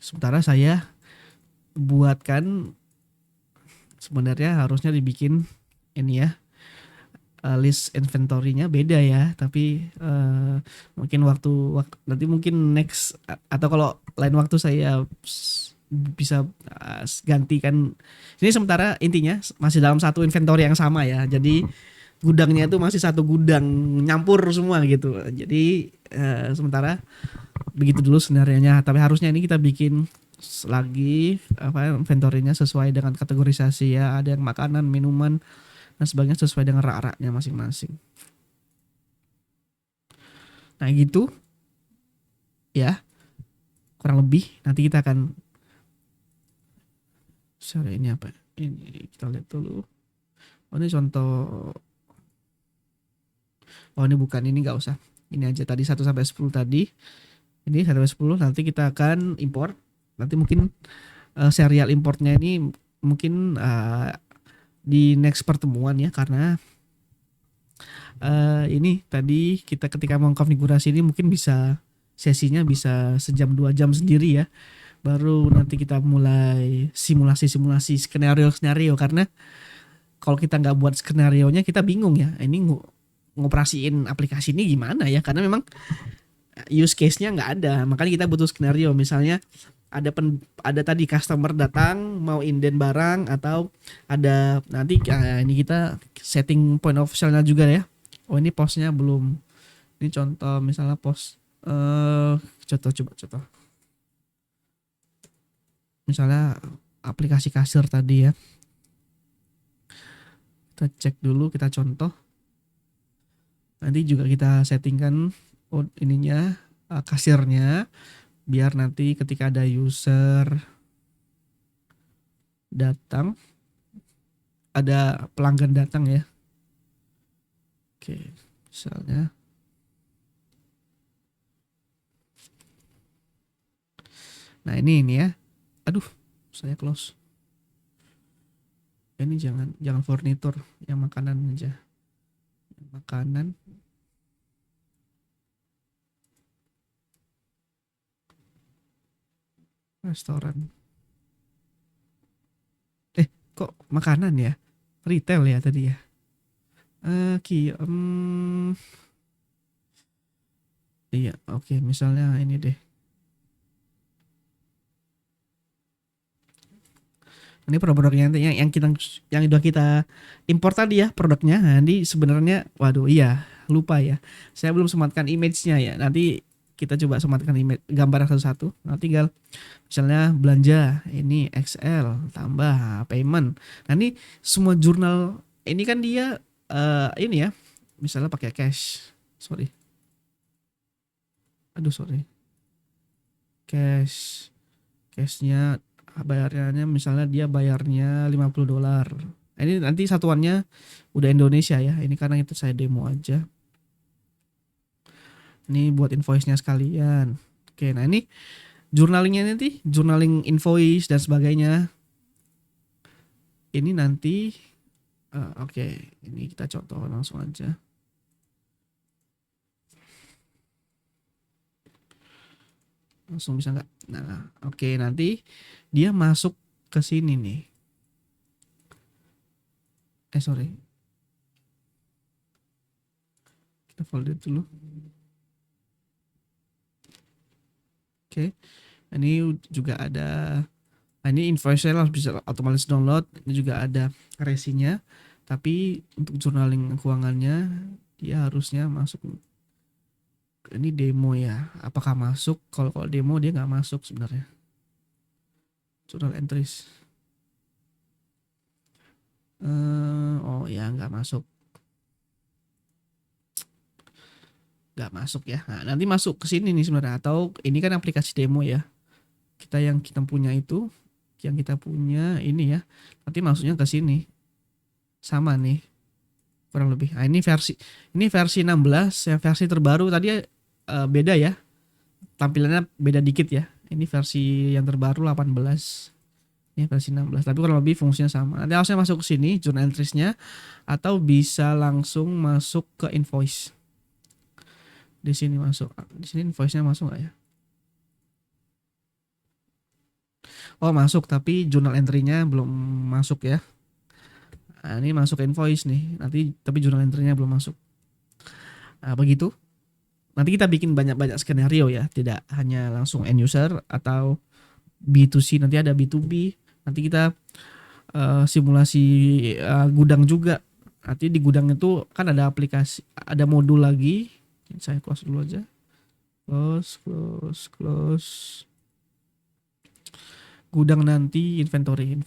sementara saya buatkan, sebenarnya harusnya dibikin ini ya, list inventory-nya beda ya, tapi mungkin nanti mungkin next atau kalau lain waktu saya bisa gantikan. Ini sementara intinya masih dalam satu inventory yang sama ya, jadi gudangnya itu masih satu gudang, nyampur semua gitu. Jadi sementara begitu dulu senarionya, tapi harusnya ini kita bikin lagi inventory-nya sesuai dengan kategorisasi ya, ada yang makanan, minuman dan sebagainya sesuai dengan rak-raknya masing-masing. Nah gitu ya, kurang lebih. Nanti kita akan, sorry ini apa, ini kita lihat dulu. Oh ini contoh, oh ini bukan, ini nggak usah, ini aja tadi 1 sampai 10 tadi. Ini 1 sampai 10 nanti kita akan import. Nanti mungkin serial importnya ini mungkin di next pertemuan ya, karena ini tadi kita ketika mau konfigurasi ini mungkin bisa sesinya bisa sejam 2 jam sendiri ya, baru nanti kita mulai simulasi skenario, karena kalau kita nggak buat skenario nya kita bingung ya, ini ngoperasiin aplikasi ini gimana ya, karena memang use case-nya nggak ada, makanya kita butuh skenario. Misalnya ada tadi customer datang mau inden barang, atau ada nanti ini kita setting point of sale-nya juga ya. Oh ini postnya belum, ini contoh misalnya post contoh misalnya aplikasi kasir tadi ya, kita cek dulu, kita contoh, nanti juga kita settingkan ininya kasirnya, biar nanti ketika ada user datang, ada pelanggan datang ya. Oke, misalnya nah ini ya, aduh saya close, ini jangan furnitur, yang makanan aja, makanan. Restoran. Kok makanan ya? Retail ya tadi ya? Iya, oke, misalnya ini deh. Ini produk-produknya yang udah kita import tadi ya produknya. Nanti sebenarnya, waduh iya, lupa ya. Saya belum sematkan image-nya ya. Nanti kita coba sematkan image gambar satu-satu. Nah, tinggal misalnya belanja, ini XL tambah payment. Nah, ini semua jurnal ini kan dia ini ya. Misalnya pakai cash. Sorry. Aduh, sorry. Cash Cashnya bayarnya misalnya dia bayarnya $50. Ini nanti satuannya udah Indonesia ya. Ini karena itu saya demo aja. Ini buat invoice-nya sekalian. Oke, nah ini journalingnya nanti, journaling invoice dan sebagainya. Ini nanti, oke, ini kita contoh langsung aja. Langsung bisa nggak? Nah, oke, nanti dia masuk ke sini nih. Sorry. Kita folder dulu. Oke, ini juga ada. Nah, ini invoice harus bisa otomatis download. Ini juga ada resinya. Tapi untuk journaling keuangannya dia harusnya masuk. Ini demo ya. Apakah masuk? Kalau demo dia nggak masuk sebenarnya. Journal entries. Oh ya nggak masuk. Nggak masuk ya. Nah, nanti masuk ke sini nih sebenarnya. Atau ini kan aplikasi demo ya. Yang kita punya itu, yang kita punya ini ya. Nanti masuknya ke sini. Sama nih. Kurang lebih. Nah, ini versi 16, yang versi terbaru tadi beda ya. Tampilannya beda dikit ya. Ini versi yang terbaru 18. Ini versi 16. Tapi kurang lebih fungsinya sama. Nanti harusnya masuk ke sini journal entries-nya atau bisa langsung masuk ke invoice. Di sini masuk. Di sini invoice-nya masuk nggak ya? Oh masuk, tapi journal entry-nya belum masuk ya. Nah, ini masuk invoice nih. Nanti tapi journal entry-nya belum masuk. Nah, begitu. Nanti kita bikin banyak-banyak skenario ya, tidak hanya langsung end user atau B2C, nanti ada B2B. Nanti kita simulasi gudang juga. Nanti di gudang itu kan ada aplikasi, ada modul lagi. Saya close dulu aja. Close. Gudang nanti inventory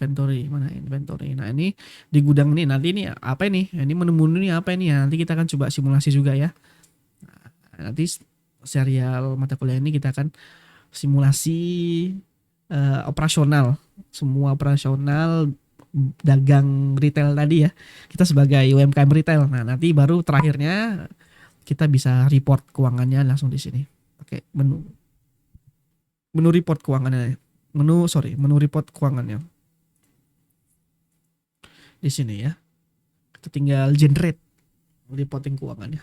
mana inventory. Nah ini di gudang ini nanti ini apa ini? Ini menu-menu ini apa ini ya? Nanti kita akan coba simulasi juga ya. Nanti serial mata kuliah ini kita akan simulasi operasional, semua operasional dagang retail tadi ya. Kita sebagai UMKM retail. Nah nanti baru terakhirnya kita bisa report keuangannya langsung di sini. Pakai menu report keuangannya. Menu report keuangannya di sini ya. Kita tinggal generate reporting keuangannya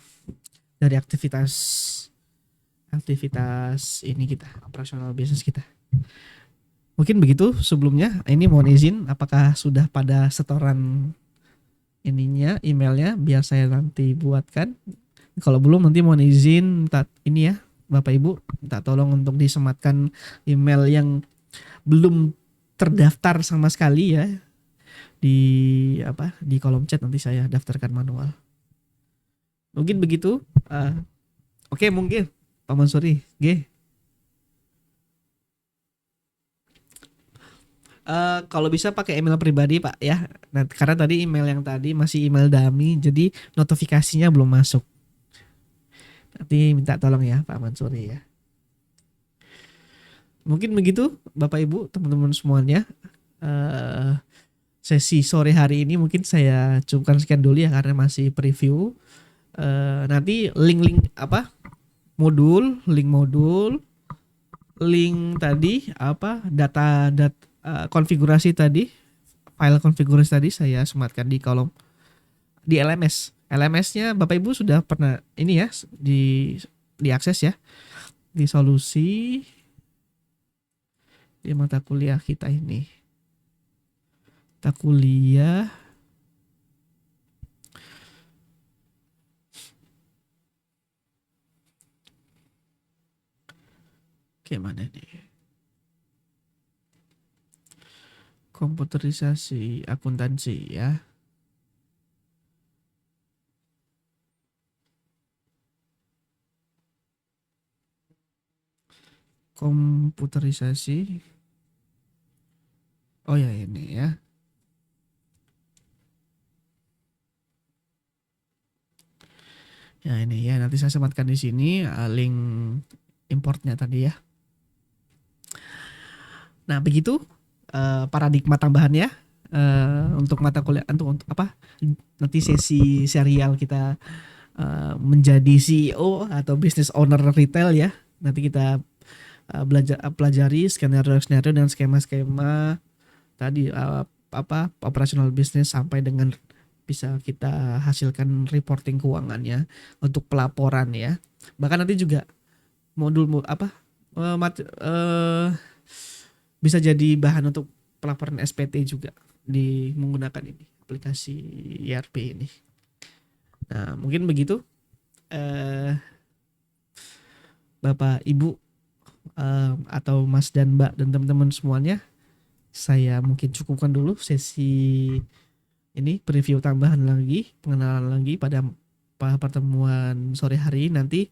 dari aktivitas ini kita, operasional bisnis kita. Mungkin begitu sebelumnya. Ini mohon izin, apakah sudah pada setoran ininya, emailnya, biar saya nanti buatkan. Kalau belum nanti mohon izin ini ya Bapak Ibu, minta tolong untuk disematkan email yang belum terdaftar sama sekali ya di kolom chat, nanti saya daftarkan manual. Mungkin begitu. Oke, mungkin Pak Mansuri, kalau bisa pakai email pribadi Pak ya. Nah, karena tadi email yang tadi masih email dummy, jadi notifikasinya belum masuk. Nanti minta tolong ya Pak Mansuri ya. Mungkin begitu Bapak Ibu, teman-teman semuanya. Sesi sore hari ini mungkin saya cukupkan sekian dulu ya karena masih preview. Nanti link link modul, link tadi data konfigurasi tadi, file konfigurasi tadi saya sematkan di kolom di LMS. LMS-nya Bapak Ibu sudah pernah ini ya diakses ya di solusi di mata kuliah kita ini. Mata kuliah gimana nih? Komputerisasi akuntansi ya. Komputerisasi. Oh ya ini ya. Ya ini ya, nanti saya sematkan di sini link importnya tadi ya. Nah, begitu paradigma tambahannya untuk mata kuliah untuk apa? Nanti sesi serial kita menjadi CEO atau business owner retail ya. Nanti kita belajar pelajari skenario-skenario dan skema-skema tadi apa operational business sampai dengan bisa kita hasilkan reporting keuangannya untuk pelaporan ya. Bahkan nanti juga modul apa bisa jadi bahan untuk pelaporan SPT juga di menggunakan ini aplikasi ERP ini. Nah, mungkin begitu eh, Bapak, Ibu, atau Mas dan Mbak dan teman-teman semuanya. Saya mungkin cukupkan dulu sesi ini preview tambahan lagi, pengenalan lagi pada pertemuan sore hari. Nanti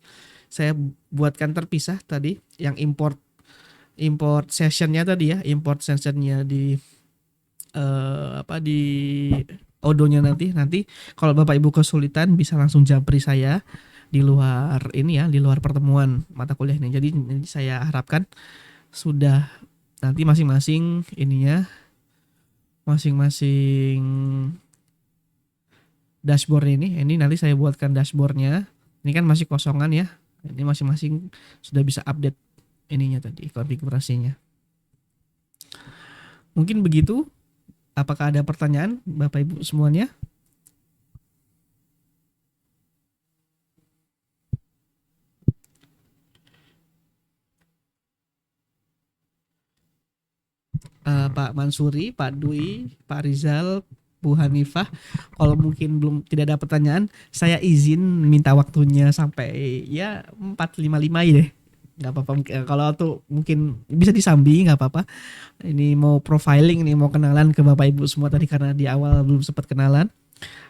saya buatkan terpisah tadi yang import sessionnya tadi ya, import sessionnya di di Odonya nanti kalau Bapak Ibu kesulitan bisa langsung japri saya di luar ini ya, di luar pertemuan mata kuliah ini. Jadi saya harapkan sudah nanti masing-masing ininya, masing-masing dashboard ini nanti saya buatkan dashboardnya. Ini kan masih kosongan ya. Ini masing-masing sudah bisa update ininya tadi, konfigurasinya. Mungkin begitu. Apakah ada pertanyaan Bapak Ibu semuanya? Pak Mansuri, Pak Dwi, Pak Rizal, Bu Hanifah, kalau mungkin belum tidak ada pertanyaan, saya izin minta waktunya sampai ya 4:55 ya deh. Nggak apa-apa, kalau tuh mungkin bisa disambi nggak apa-apa. Ini mau profiling nih, mau kenalan ke Bapak Ibu semua tadi karena di awal belum sempat kenalan.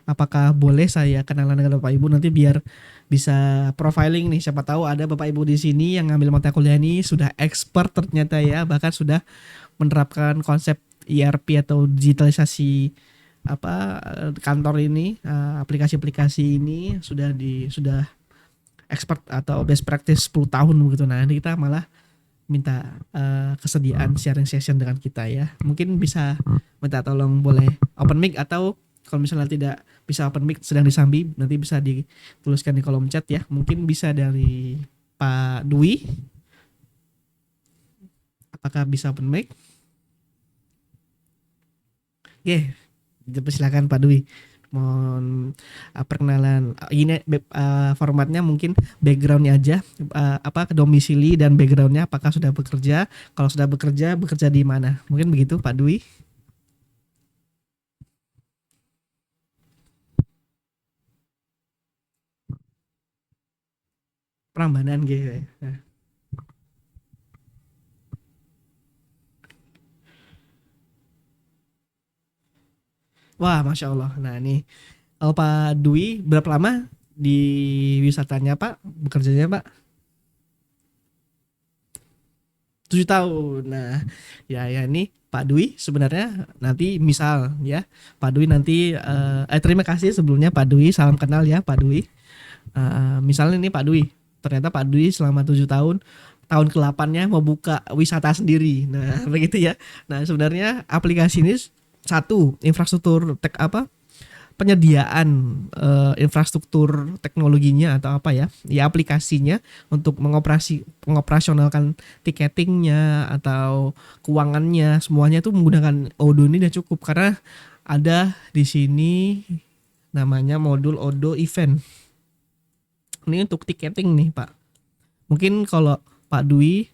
Apakah boleh saya kenalan dengan Bapak Ibu nanti biar bisa profiling nih, siapa tahu ada Bapak Ibu di sini yang ngambil mata kuliah ini sudah expert ternyata ya, bahkan sudah menerapkan konsep ERP atau digitalisasi apa kantor ini, aplikasi-aplikasi ini sudah expert atau best practice 10 tahun begitu. Nah, ini kita malah minta kesediaan sharing session dengan kita ya. Mungkin bisa minta tolong boleh open mic, atau kalau misalnya tidak bisa open mic sedang disambi, nanti bisa dituliskan di kolom chat ya. Mungkin bisa dari Pak Dwi. Apakah bisa open mic? Oke, silakan Pak Dwi. Mohon perkenalan ini formatnya mungkin backgroundnya aja, domisili dan backgroundnya, apakah sudah bekerja, kalau sudah bekerja di mana, mungkin begitu Pak Dwi. Prambanan gitu ya. Wah, Masya Allah. Nah, ini kalau Pak Dwi berapa lama di wisatanya Pak, bekerjanya Pak? 7 tahun. Nah, ya ini Pak Dwi sebenarnya nanti misal ya, Pak Dwi nanti terima kasih sebelumnya Pak Dwi, salam kenal ya Pak Dwi. Misalnya ini Pak Dwi, ternyata Pak Dwi selama 7 tahun, tahun ke-8-nya mau buka wisata sendiri. Nah, begitu ya. Nah, sebenarnya aplikasi ini satu infrastruktur penyediaan infrastruktur teknologinya atau apa ya, ya aplikasinya untuk mengoperasionalkan tiketingnya atau keuangannya, semuanya itu menggunakan Odoo ini udah cukup, karena ada di sini namanya modul Odoo Event. Ini untuk tiketing nih Pak. Mungkin kalau Pak Dwi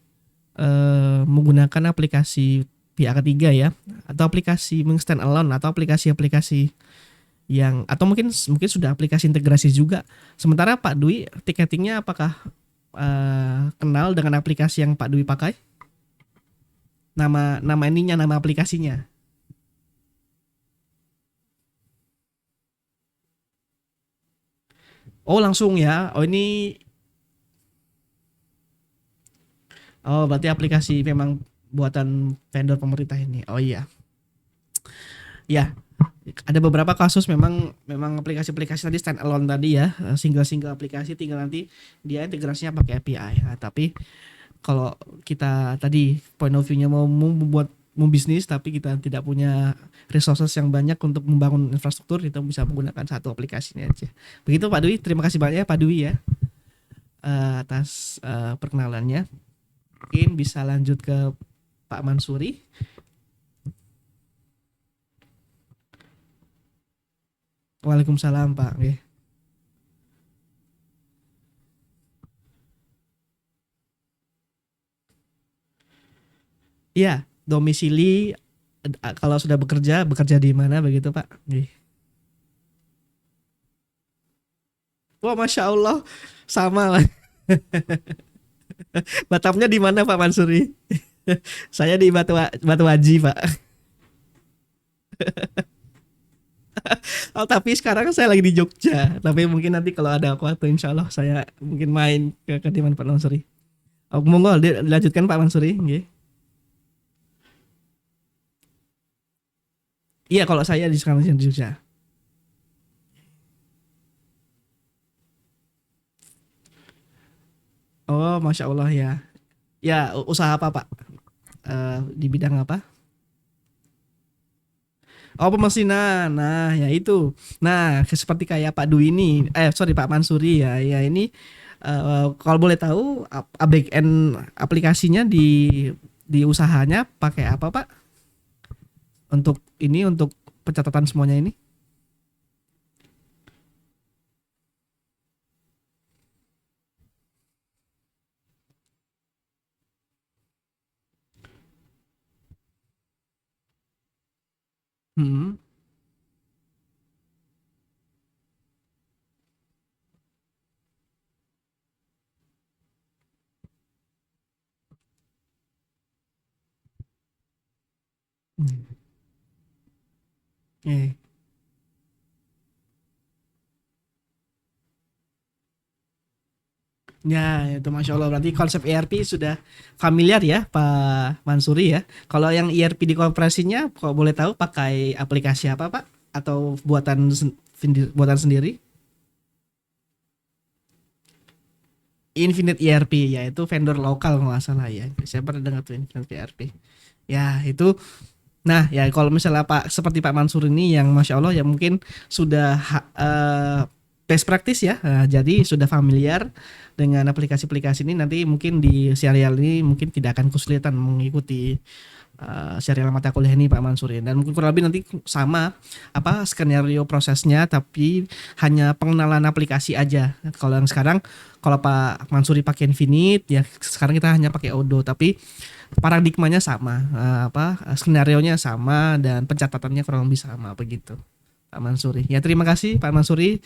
menggunakan aplikasi pihak ketiga ya, atau aplikasi stand alone, atau aplikasi-aplikasi yang, atau mungkin sudah aplikasi integrasi juga. Sementara Pak Dwi tiketingnya apakah kenal dengan aplikasi yang Pak Dwi pakai? Nama ininya, nama aplikasinya. Oh, langsung ya. Oh, ini berarti aplikasi memang buatan vendor pemerintah ini. Oh iya. Ya, ada beberapa kasus memang aplikasi-aplikasi tadi stand alone tadi ya, single aplikasi, tinggal nanti dia integrasinya pakai API. Nah, tapi kalau kita tadi point of view-nya mau bisnis tapi kita tidak punya resources yang banyak untuk membangun infrastruktur, kita bisa menggunakan satu aplikasinya aja. Begitu Pak Dwi, terima kasih banyak Pak Dwi ya atas perkenalannya. Mungkin bisa lanjut ke Pak Mansuri. Waalaikumsalam Pak. Oke. Iya, domisili kalau sudah bekerja di mana begitu Pak? Oke. Wah, Masya Allah, sama lah. Batamnya di mana Pak Mansuri? Saya di Batu Haji Pak. Oh, tapi sekarang saya lagi di Jogja. Tapi mungkin nanti kalau ada waktu, insya Allah saya mungkin main ke kediaman Pak Mansuri. Oh, monggo dilanjutkan Pak Mansuri. Nggih. Iya, kalau saya di sekarang di Jogja. Oh, Masya Allah ya. Ya, usaha apa Pak? Di bidang apa? Oh, pemesinan. Nah, ya itu. Nah, seperti kayak Pak Dwi ini, sorry Pak Mansuri ya. Ya ini kalau boleh tahu back end aplikasinya di usahanya pakai apa Pak? Untuk pencatatan semuanya ini? Hmm. Hmm. Eh. Ya, itu Masya Allah. Berarti konsep ERP sudah familiar ya, Pak Mansuri ya. Kalau yang ERP di korporasinya, kalau boleh tahu pakai aplikasi apa, Pak? Atau buatan sendiri? Infinite ERP, yaitu vendor lokal kalau nggak salah ya. Saya pernah dengar tuh Infinite ERP. Ya, itu. Nah, ya kalau misalnya Pak seperti Pak Mansur ini yang Masya Allah ya mungkin sudah best practice ya, jadi sudah familiar dengan aplikasi-aplikasi ini, nanti mungkin di serial ini mungkin tidak akan kesulitan mengikuti serial mata kuliah ini Pak Mansur ya. Dan mungkin kurang lebih nanti sama apa skenario prosesnya, tapi hanya pengenalan aplikasi aja. Kalau yang sekarang kalau Pak Mansuri pakai Infinite ya, sekarang kita hanya pakai Odoo, tapi paradigmanya sama, apa skenario nya sama dan pencatatannya kurang lebih sama begitu. Pak Mansuri. Ya terima kasih Pak Mansuri.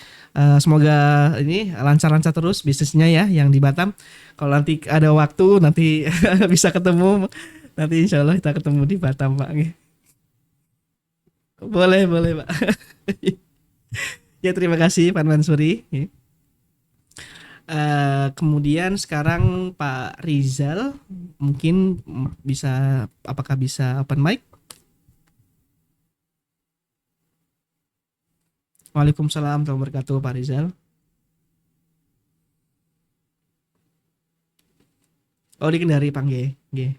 Semoga ini lancar-lancar terus bisnisnya ya yang di Batam. Kalau nanti ada waktu nanti bisa ketemu. Nanti insya Allah kita ketemu di Batam Pak. Boleh boleh Pak. Ya terima kasih Pak Mansuri. Kemudian sekarang Pak Rizal mungkin bisa, apakah bisa open mic? Waalaikumsalam warahmatullahi wabarakatuh Pak Rizal. Oh di Kendari Pak nggih. Nggih.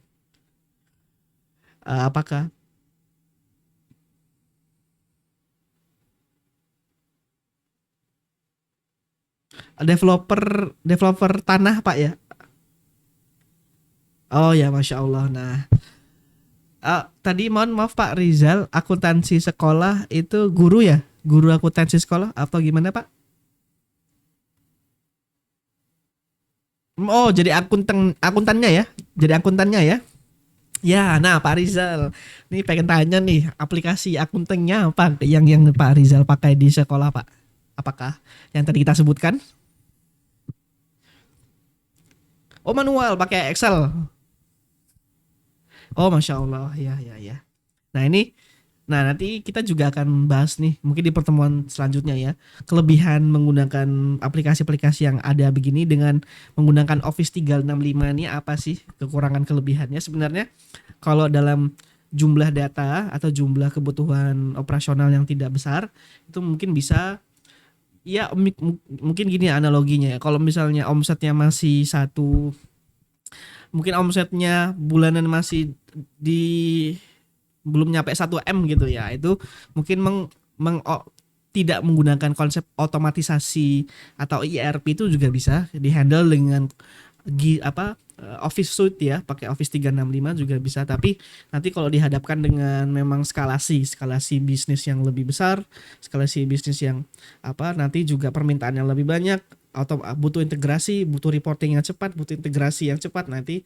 Apakah developer developer tanah Pak ya? Oh ya Masya Allah. Nah, tadi mohon maaf Pak Rizal, akuntansi sekolah itu guru ya? Guru akuntansi sekolah atau gimana Pak? Oh jadi akuntannya ya? Jadi akuntannya ya? Ya, nah Pak Rizal, ini pengen tanya nih, aplikasi akuntannya apa yang Pak Rizal pakai di sekolah Pak? Apakah yang tadi kita sebutkan? Oh manual, pakai Excel. Oh Masya Allah, ya ya ya. Nah ini, nah nanti kita juga akan bahas nih, mungkin di pertemuan selanjutnya ya, kelebihan menggunakan aplikasi-aplikasi yang ada begini dengan menggunakan Office 365 ini apa sih kekurangan kelebihannya sebenarnya kalau dalam jumlah data atau jumlah kebutuhan operasional yang tidak besar itu mungkin bisa ya mungkin gini analoginya ya, kalau misalnya omsetnya masih mungkin omsetnya bulanan masih di belum nyampe 1 M gitu ya, itu mungkin tidak menggunakan konsep otomatisasi atau ERP, itu juga bisa dihandle dengan Office Suite ya, pakai Office 365 juga bisa. Tapi nanti kalau dihadapkan dengan memang skalasi bisnis yang lebih besar, skalasi bisnis yang nanti juga permintaan yang lebih banyak, atau butuh integrasi, butuh reporting yang cepat, butuh integrasi yang cepat, nanti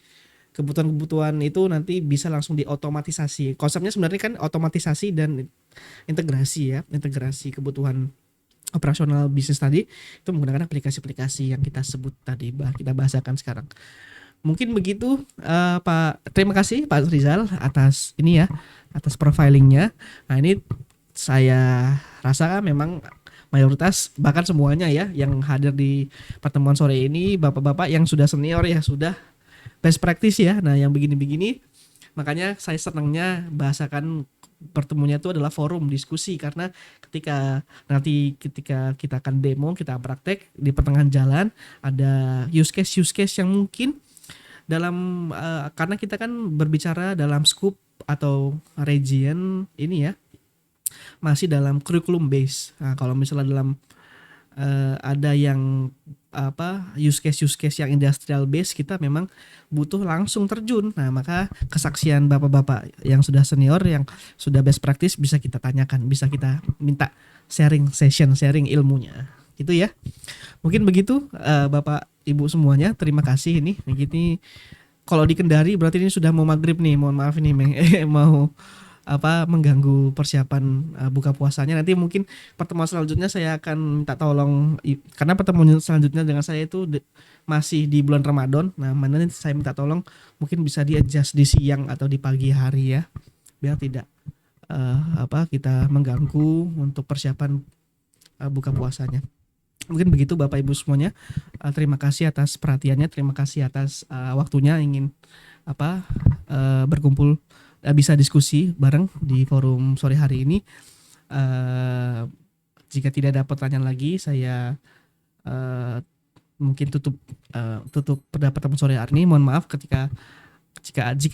kebutuhan-kebutuhan itu nanti bisa langsung diotomatisasi. Konsepnya sebenarnya kan otomatisasi dan integrasi ya, integrasi kebutuhan operasional bisnis tadi itu menggunakan aplikasi-aplikasi yang kita sebut tadi, kita bahasakan sekarang. Mungkin begitu, Pak. Terima kasih Pak Rizal atas ini ya, atas profilingnya. Nah, ini saya rasa memang mayoritas, bahkan semuanya ya yang hadir di pertemuan sore ini bapak-bapak yang sudah senior ya, sudah best practice ya. Nah, yang begini-begini makanya saya senangnya bahasakan pertemuannya itu adalah forum diskusi, karena ketika kita akan demo, kita praktek di pertengahan jalan, ada use case yang mungkin dalam karena kita kan berbicara dalam scope atau region ini ya, masih dalam curriculum base. Nah, kalau misalnya dalam ada yang use case yang industrial base, kita memang butuh langsung terjun. Nah, maka kesaksian bapak-bapak yang sudah senior, yang sudah best practice, bisa kita tanyakan, bisa kita minta sharing ilmunya gitu ya. Mungkin begitu, Bapak Ibu semuanya, terima kasih. Ini kalau di Kendari berarti ini sudah mau maghrib nih, mohon maaf ini mau mengganggu persiapan buka puasanya. Nanti mungkin pertemuan selanjutnya saya akan minta tolong, karena pertemuan selanjutnya dengan saya itu masih di bulan Ramadan. Nah, mana saya minta tolong mungkin bisa di-adjust di siang atau di pagi hari ya, biar tidak kita mengganggu untuk persiapan buka puasanya. Mungkin begitu Bapak Ibu semuanya. Terima kasih atas perhatiannya, terima kasih atas waktunya ingin berkumpul, bisa diskusi bareng di forum sore hari ini. Jika tidak ada pertanyaan lagi, saya mungkin tutup pertemuan sore hari ini. Mohon maaf jika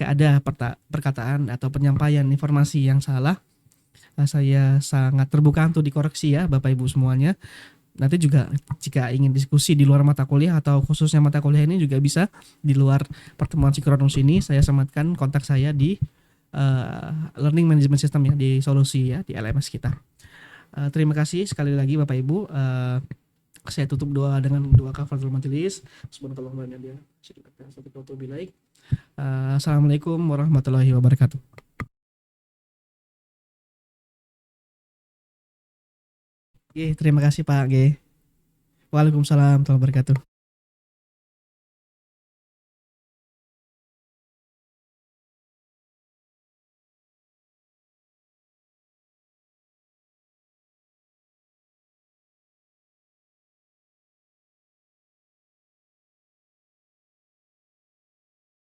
ada perkataan atau penyampaian informasi yang salah. Saya sangat terbuka untuk dikoreksi ya Bapak Ibu semuanya. Nanti juga jika ingin diskusi di luar mata kuliah atau khususnya mata kuliah ini, juga bisa di luar pertemuan sinkronus ini. Saya sematkan kontak saya di Learning Management System ya, di solusi ya, di LMS kita. Terima kasih sekali lagi Bapak Ibu. Saya tutup doa dengan doa kafaratul majelis. Assalamualaikum warahmatullahi wabarakatuh. Terima kasih Pak G. Waalaikumsalam warahmatullahi wabarakatuh.